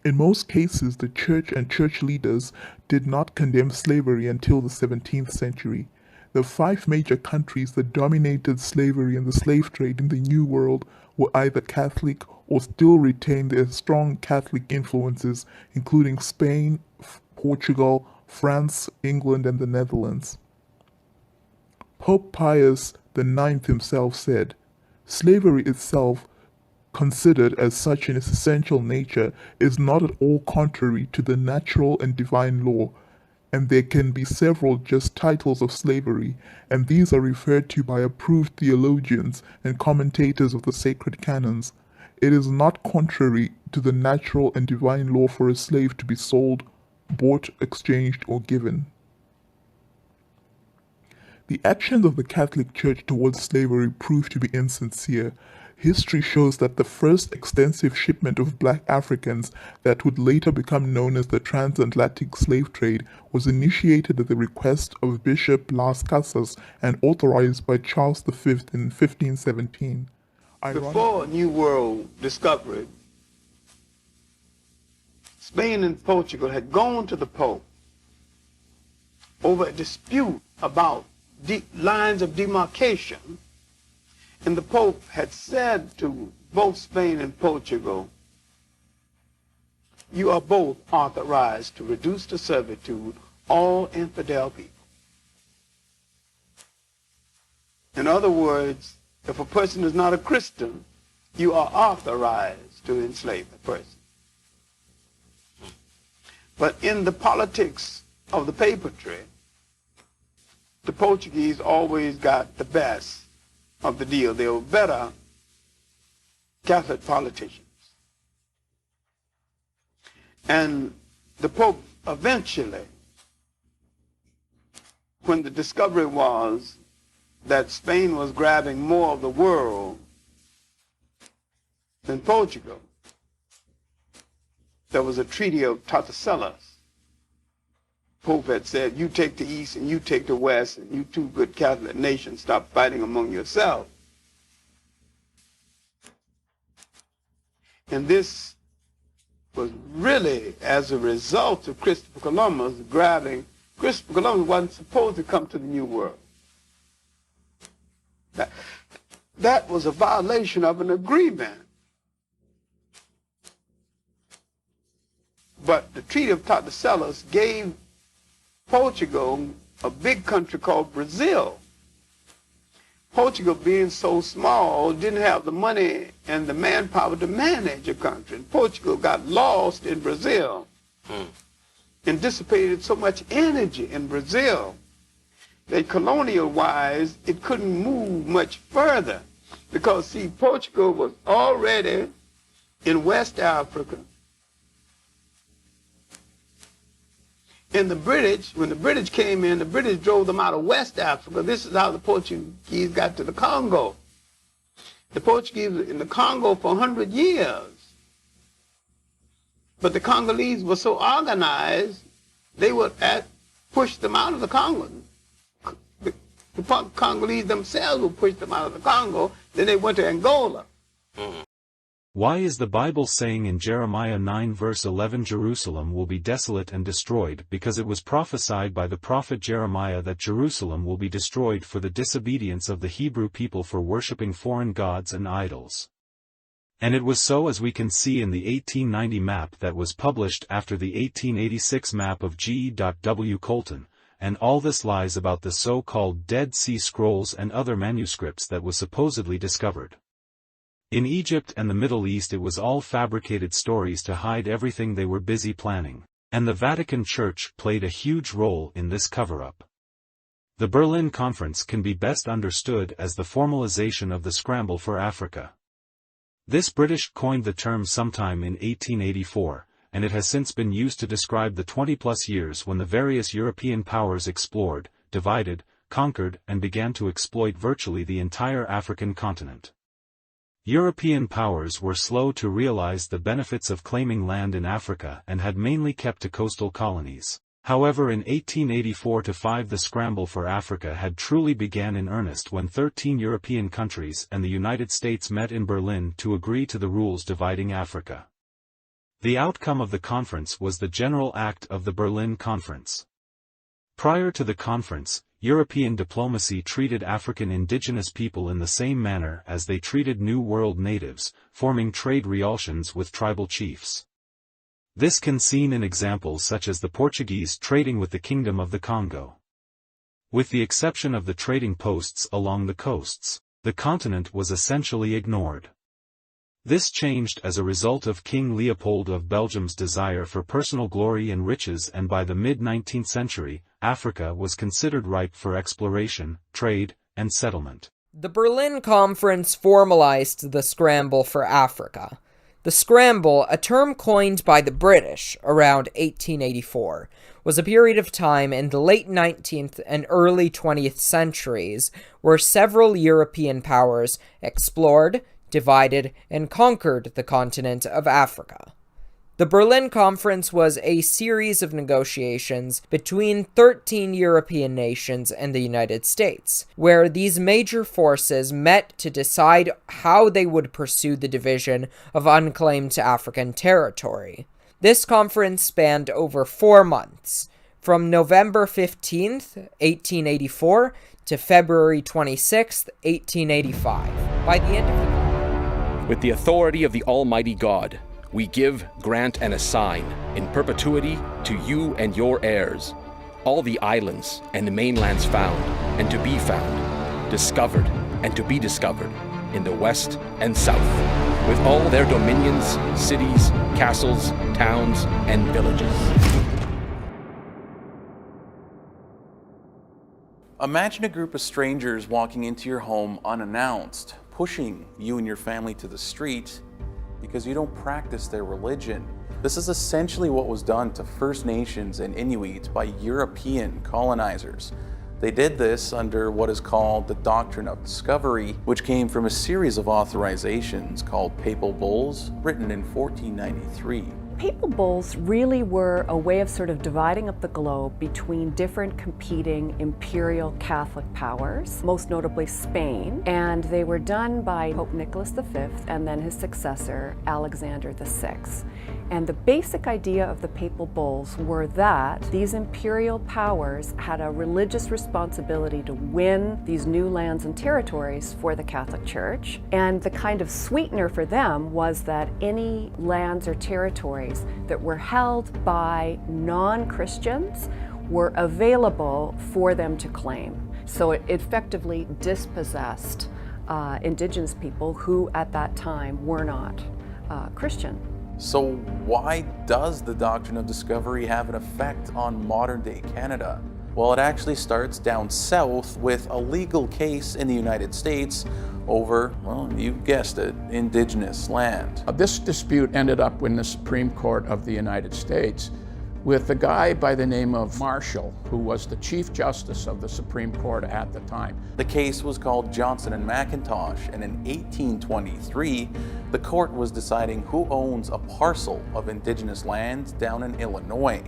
In most cases, the Church and Church leaders did not condemn slavery until the 17th century. The 5 major countries that dominated slavery and the slave trade in the New World were either Catholic or still retained their strong Catholic influences, including Spain, Portugal, France, England, and the Netherlands. Pope Pius IX himself said, "Slavery itself, considered as such in its essential nature, is not at all contrary to the natural and divine law, and there can be several just titles of slavery, and these are referred to by approved theologians and commentators of the sacred canons. It is not contrary to the natural and divine law for a slave to be sold, bought, exchanged, or given." The actions of the Catholic Church towards slavery proved to be insincere. History shows that the first extensive shipment of black Africans that would later become known as the transatlantic slave trade was initiated at the request of Bishop Las Casas and authorized by Charles V in 1517. Before New World discovery, Spain and Portugal had gone to the Pope over a dispute about lines of demarcation And the Pope had said to both Spain and Portugal, you are both authorized to reduce to servitude all infidel people. In other words, if a person is not a Christian, you are authorized to enslave the person. But in the politics of the papetry, the Portuguese always got the best of the deal. They were better Catholic politicians. And the Pope eventually, when the discovery was that Spain was grabbing more of the world than Portugal, there was a Treaty of Tordesillas. Pope had said, you take the East and you take the West, and you two good Catholic nations stop fighting among yourselves. And this was really as a result of Christopher Columbus grabbing. Christopher Columbus wasn't supposed to come to the New World. That was a violation of an agreement. But the Treaty of Tordesillas gave Portugal a big country called Brazil. Portugal, being so small, didn't have the money and the manpower to manage a country. And Portugal got lost in Brazil and dissipated so much energy in Brazil that colonial-wise, it couldn't move much further. Because, see, Portugal was already in West Africa. And the British, when the British came in, the British drove them out of West Africa. This is how the Portuguese got to the Congo. The Portuguese were in the Congo for 100 years. But the Congolese were so organized, they would push them out of the Congo. The Congolese themselves would push them out of the Congo. Then they went to Angola. Why is the Bible saying in Jeremiah 9 verse 11 Jerusalem will be desolate and destroyed? Because it was prophesied by the prophet Jeremiah that Jerusalem will be destroyed for the disobedience of the Hebrew people for worshipping foreign gods and idols. And it was so, as we can see in the 1890 map that was published after the 1886 map of G. W. Colton, and all this lies about the so-called Dead Sea Scrolls and other manuscripts that was supposedly discovered. In Egypt and the Middle East it was all fabricated stories to hide everything they were busy planning, and the Vatican Church played a huge role in this cover-up. The Berlin Conference can be best understood as the formalization of the scramble for Africa. This British coined the term sometime in 1884, and it has since been used to describe the 20-plus years when the various European powers explored, divided, conquered, and began to exploit virtually the entire African continent. European powers were slow to realize the benefits of claiming land in Africa and had mainly kept to coastal colonies. However, in 1884-5 the scramble for Africa had truly began in earnest when 13 European countries and the United States met in Berlin to agree to the rules dividing Africa. The outcome of the conference was the General Act of the Berlin Conference. Prior to the conference, European diplomacy treated African indigenous people in the same manner as they treated New World natives, forming trade relations with tribal chiefs. This can be seen in examples such as the Portuguese trading with the Kingdom of the Congo. With the exception of the trading posts along the coasts, the continent was essentially ignored. This changed as a result of King Leopold of Belgium's desire for personal glory and riches, and by the mid-19th century, Africa was considered ripe for exploration, trade, and settlement. The Berlin Conference formalized the scramble for Africa. The scramble, a term coined by the British around 1884, was a period of time in the late 19th and early 20th centuries where several European powers explored, divided, and conquered the continent of Africa. The Berlin Conference was a series of negotiations between 13 European nations and the United States, where these major forces met to decide how they would pursue the division of unclaimed African territory. This conference spanned over 4 months, from November 15th, 1884 to February 26th, 1885. By the end of the With the authority of the Almighty God, we give, grant, and assign in perpetuity to you and your heirs all the islands and the mainlands found and to be found, discovered and to be discovered in the west and south, with all their dominions, cities, castles, towns, and villages. Imagine a group of strangers walking into your home unannounced, pushing you and your family to the street because you don't practice their religion. This is essentially what was done to First Nations and Inuit by European colonizers. They did this under what is called the Doctrine of Discovery, which came from a series of authorizations called Papal Bulls, written in 1493. Papal bulls really were a way of sort of dividing up the globe between different competing imperial Catholic powers, most notably Spain, and they were done by Pope Nicholas V and then his successor, Alexander VI. And the basic idea of the papal bulls were that these imperial powers had a religious responsibility to win these new lands and territories for the Catholic Church, and the kind of sweetener for them was that any lands or territories that were held by non-Christians were available for them to claim. So it effectively dispossessed indigenous people who at that time were not Christian. So why does the Doctrine of Discovery have an effect on modern-day Canada? Well, it actually starts down south with a legal case in the United States over, well, you guessed it, indigenous land. This dispute ended up in the Supreme Court of the United States with a guy by the name of Marshall, who was the Chief Justice of the Supreme Court at the time. The case was called Johnson and McIntosh, and in 1823, the court was deciding who owns a parcel of indigenous land down in Illinois.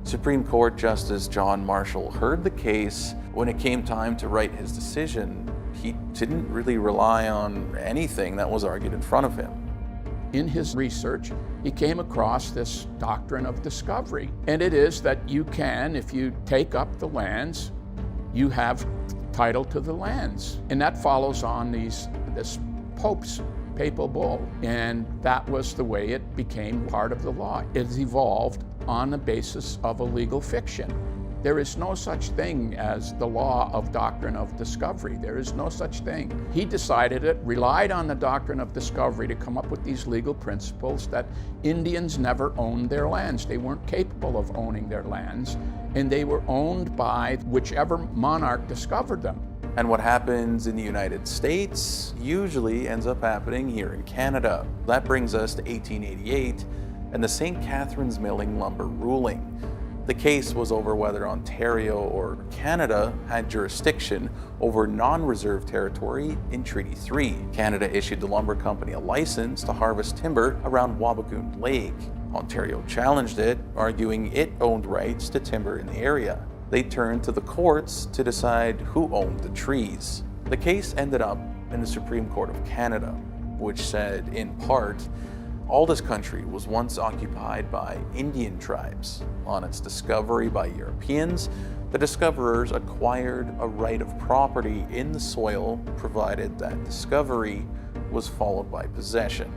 Supreme Court Justice John Marshall heard the case. When it came time to write his decision, he didn't really rely on anything that was argued in front of him. In his research, he came across this doctrine of discovery. And it is that you can, if you take up the lands, you have title to the lands. And that follows on this Pope's papal bull. And that was the way it became part of the law. It evolved on the basis of a legal fiction. There is no such thing as the law of doctrine of discovery. There is no such thing. He decided it, relied on the doctrine of discovery to come up with these legal principles that Indians never owned their lands. They weren't capable of owning their lands, and they were owned by whichever monarch discovered them. And what happens in the United States usually ends up happening here in Canada. That brings us to 1888 and the St. Catharines Milling Lumber ruling. The case was over whether Ontario or Canada had jurisdiction over non-reserve territory in Treaty 3. Canada issued the lumber company a license to harvest timber around Wabigoon Lake. Ontario challenged it, arguing it owned rights to timber in the area. They turned to the courts to decide who owned the trees. The case ended up in the Supreme Court of Canada, which said, in part, all this country was once occupied by Indian tribes. On its discovery by Europeans, the discoverers acquired a right of property in the soil, provided that discovery was followed by possession.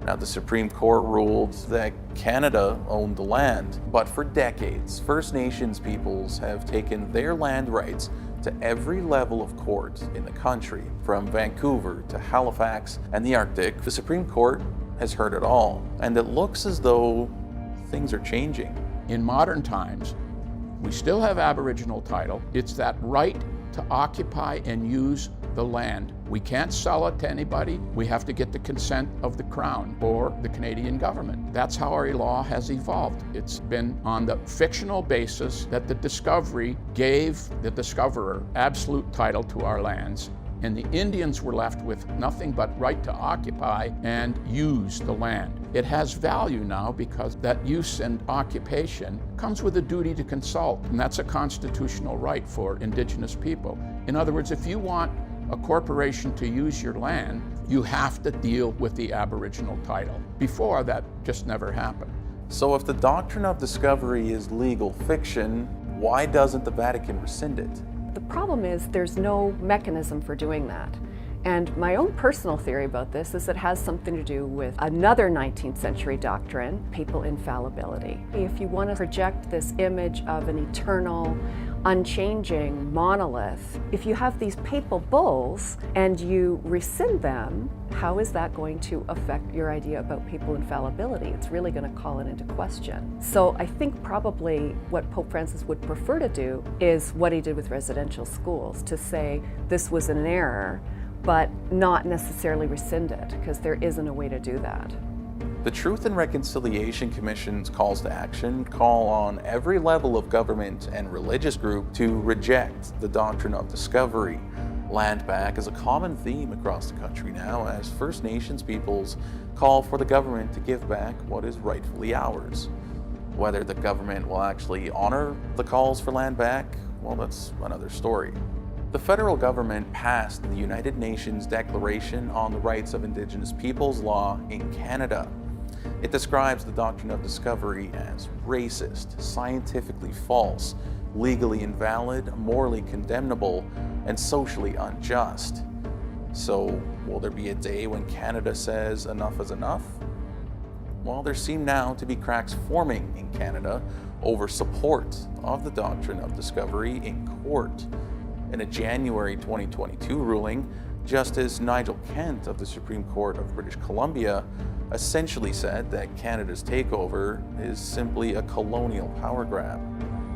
Now, the Supreme Court ruled that Canada owned the land, but for decades, First Nations peoples have taken their land rights to every level of court in the country, from Vancouver to Halifax and the Arctic. The Supreme Court has heard it all, and it looks as though things are changing. In modern times, we still have Aboriginal title. It's that right to occupy and use the land. We can't sell it to anybody. We have to get the consent of the Crown or the Canadian government. That's how our law has evolved. It's been on the fictional basis that the discovery gave the discoverer absolute title to our lands, and the Indians were left with nothing but right to occupy and use the land. It has value now because that use and occupation comes with a duty to consult, and that's a constitutional right for Indigenous people. In other words, if you want a corporation to use your land, you have to deal with the Aboriginal title. Before, that just never happened. So if the Doctrine of Discovery is legal fiction, Why doesn't the Vatican rescind it? The problem is there's no mechanism for doing that. And my own personal theory about this is it has something to do with another 19th century doctrine, papal infallibility. If you want to project this image of an eternal, unchanging monolith, if you have these papal bulls and you rescind them, how is that going to affect your idea about papal infallibility? It's really going to call it into question. So I think probably what Pope Francis would prefer to do is what he did with residential schools, to say this was an error, but not necessarily rescind it, because there isn't a way to do that. The Truth and Reconciliation Commission's calls to action call on every level of government and religious group to reject the doctrine of discovery. Land back is a common theme across the country now, as First Nations peoples call for the government to give back what is rightfully ours. Whether the government will actually honor the calls for land back, well, that's another story. The federal government passed the United Nations Declaration on the Rights of Indigenous Peoples law in Canada. It describes the doctrine of discovery as racist, scientifically false, legally invalid, morally condemnable, and socially unjust. So, will there be a day when Canada says enough is enough? Well, there seem now to be cracks forming in Canada over support of the doctrine of discovery in court. In a January 2022 ruling, Justice Nigel Kent of the Supreme Court of British Columbia essentially said that Canada's takeover is simply a colonial power grab.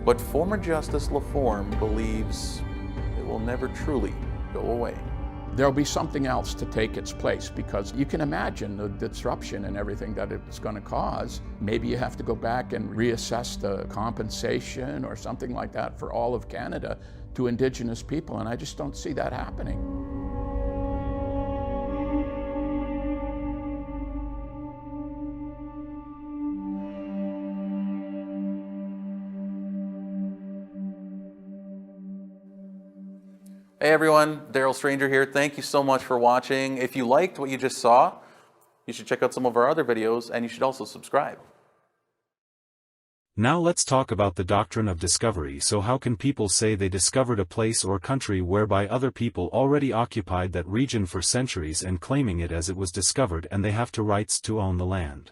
But former Justice Laforme believes it will never truly go away. There'll be something else to take its place, because you can imagine the disruption and everything that it's going to cause. Maybe you have to go back and reassess the compensation or something like that for all of Canada to Indigenous people, and I just don't see that happening. Hey everyone, Daryl Stranger here. Thank you so much for watching. If you liked what you just saw, you should check out some of our other videos, and you should also subscribe. Now let's talk about the doctrine of discovery. So how can people say they discovered a place or country whereby other people already occupied that region for centuries and claiming it as it was discovered, and they have to rights to own the land?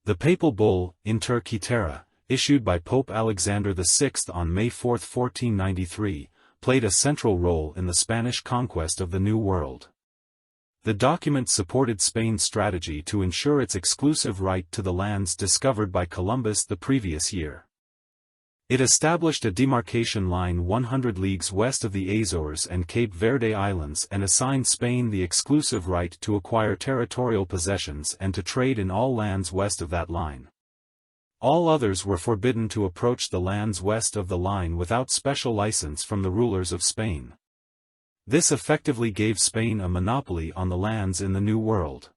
The papal bull, Inter Caetera, issued by Pope Alexander VI on May 4, 1493, played a central role in the Spanish conquest of the New World. The document supported Spain's strategy to ensure its exclusive right to the lands discovered by Columbus the previous year. It established a demarcation line 100 leagues west of the Azores and Cape Verde Islands and assigned Spain the exclusive right to acquire territorial possessions and to trade in all lands west of that line. All others were forbidden to approach the lands west of the line without special license from the rulers of Spain. This effectively gave Spain a monopoly on the lands in the New World.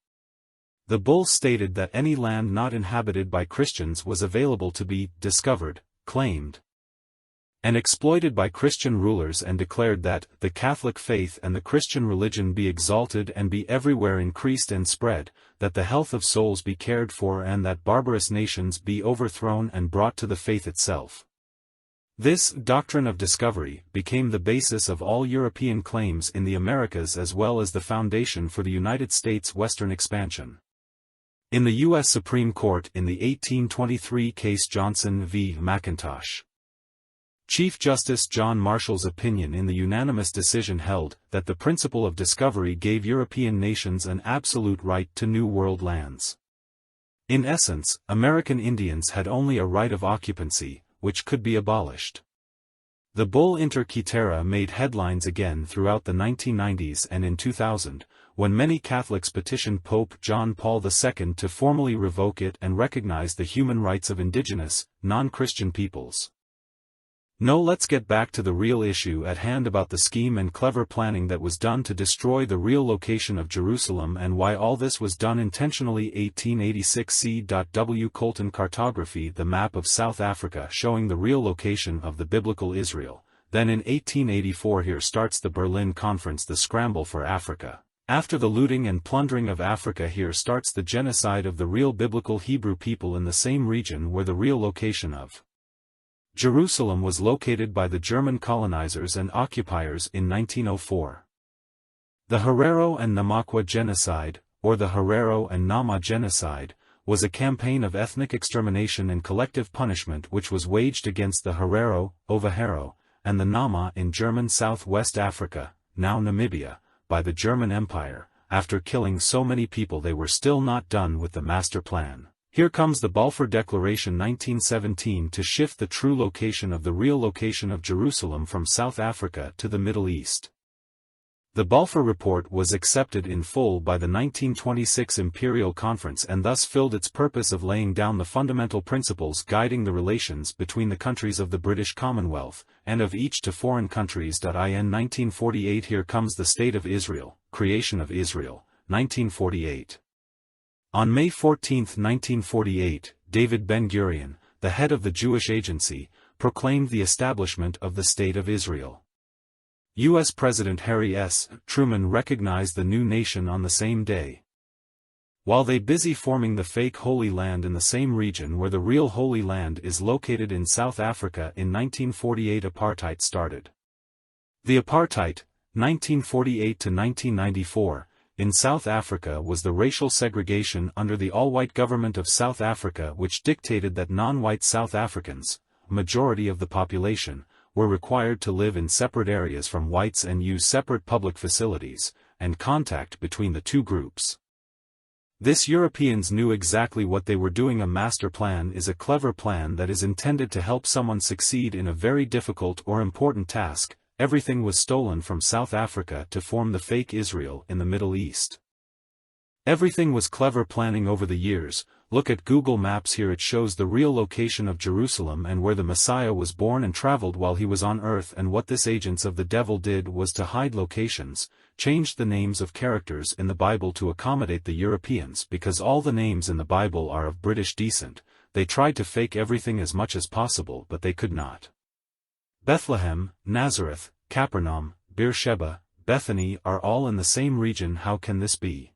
The bull stated that any land not inhabited by Christians was available to be discovered, claimed, and exploited by Christian rulers, and declared that the Catholic faith and the Christian religion be exalted and be everywhere increased and spread, that the health of souls be cared for, and that barbarous nations be overthrown and brought to the faith itself. This doctrine of discovery became the basis of all European claims in the Americas, as well as the foundation for the United States' Western expansion. In the U.S. Supreme Court in the 1823 case Johnson v. McIntosh, Chief Justice John Marshall's opinion in the unanimous decision held that the principle of discovery gave European nations an absolute right to New World lands. In essence, American Indians had only a right of occupancy, which could be abolished. The bull Inter Caetera made headlines again throughout the 1990s and in 2000, when many Catholics petitioned Pope John Paul II to formally revoke it and recognize the human rights of indigenous, non-Christian peoples. No, let's get back to the real issue at hand about the scheme and clever planning that was done to destroy the real location of Jerusalem, and why all this was done intentionally. 1886 C.W. Colton Cartography, the map of South Africa showing the real location of the biblical Israel. Then in 1884 here starts the Berlin Conference, the scramble for Africa. After the looting and plundering of Africa, here starts the genocide of the real biblical Hebrew people in the same region where the real location of Jerusalem was located by the German colonizers and occupiers in 1904. The Herero and Namaqua genocide, or the Herero and Nama genocide, was a campaign of ethnic extermination and collective punishment which was waged against the Herero, Ovahero, and the Nama in German Southwest Africa, now Namibia, by the German Empire. After killing so many people, they were still not done with the master plan. Here comes the Balfour Declaration 1917 to shift the true location of the real location of Jerusalem from South Africa to the Middle East. The Balfour Report was accepted in full by the 1926 Imperial Conference and thus filled its purpose of laying down the fundamental principles guiding the relations between the countries of the British Commonwealth, and of each to foreign countries. In 1948 here comes the State of Israel, Creation of Israel, 1948. On May 14, 1948, David Ben-Gurion, the head of the Jewish Agency, proclaimed the establishment of the State of Israel. U.S. President Harry S. Truman recognized the new nation on the same day. While they busy forming the fake Holy Land in the same region where the real Holy Land is located in South Africa, in 1948 apartheid started. The apartheid, 1948 to 1994, in South Africa was the racial segregation under the all-white government of South Africa, which dictated that non-white South Africans, majority of the population, were required to live in separate areas from whites and use separate public facilities, and contact between the two groups. This Europeans knew exactly what they were doing. A master plan is a clever plan that is intended to help someone succeed in a very difficult or important task. Everything was stolen from South Africa to form the fake Israel in the Middle East. Everything was clever planning over the years. Look at Google Maps here. It shows the real location of Jerusalem and where the Messiah was born and traveled while he was on earth, and what this agents of the devil did was to hide locations, changed the names of characters in the Bible to accommodate the Europeans because all the names in the Bible are of British descent. They tried to fake everything as much as possible, but they could not. Bethlehem, Nazareth, Capernaum, Beersheba, Bethany are all in the same region. How can this be?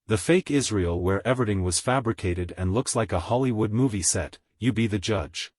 The fake Israel where everything was fabricated and looks like a Hollywood movie set, you be the judge.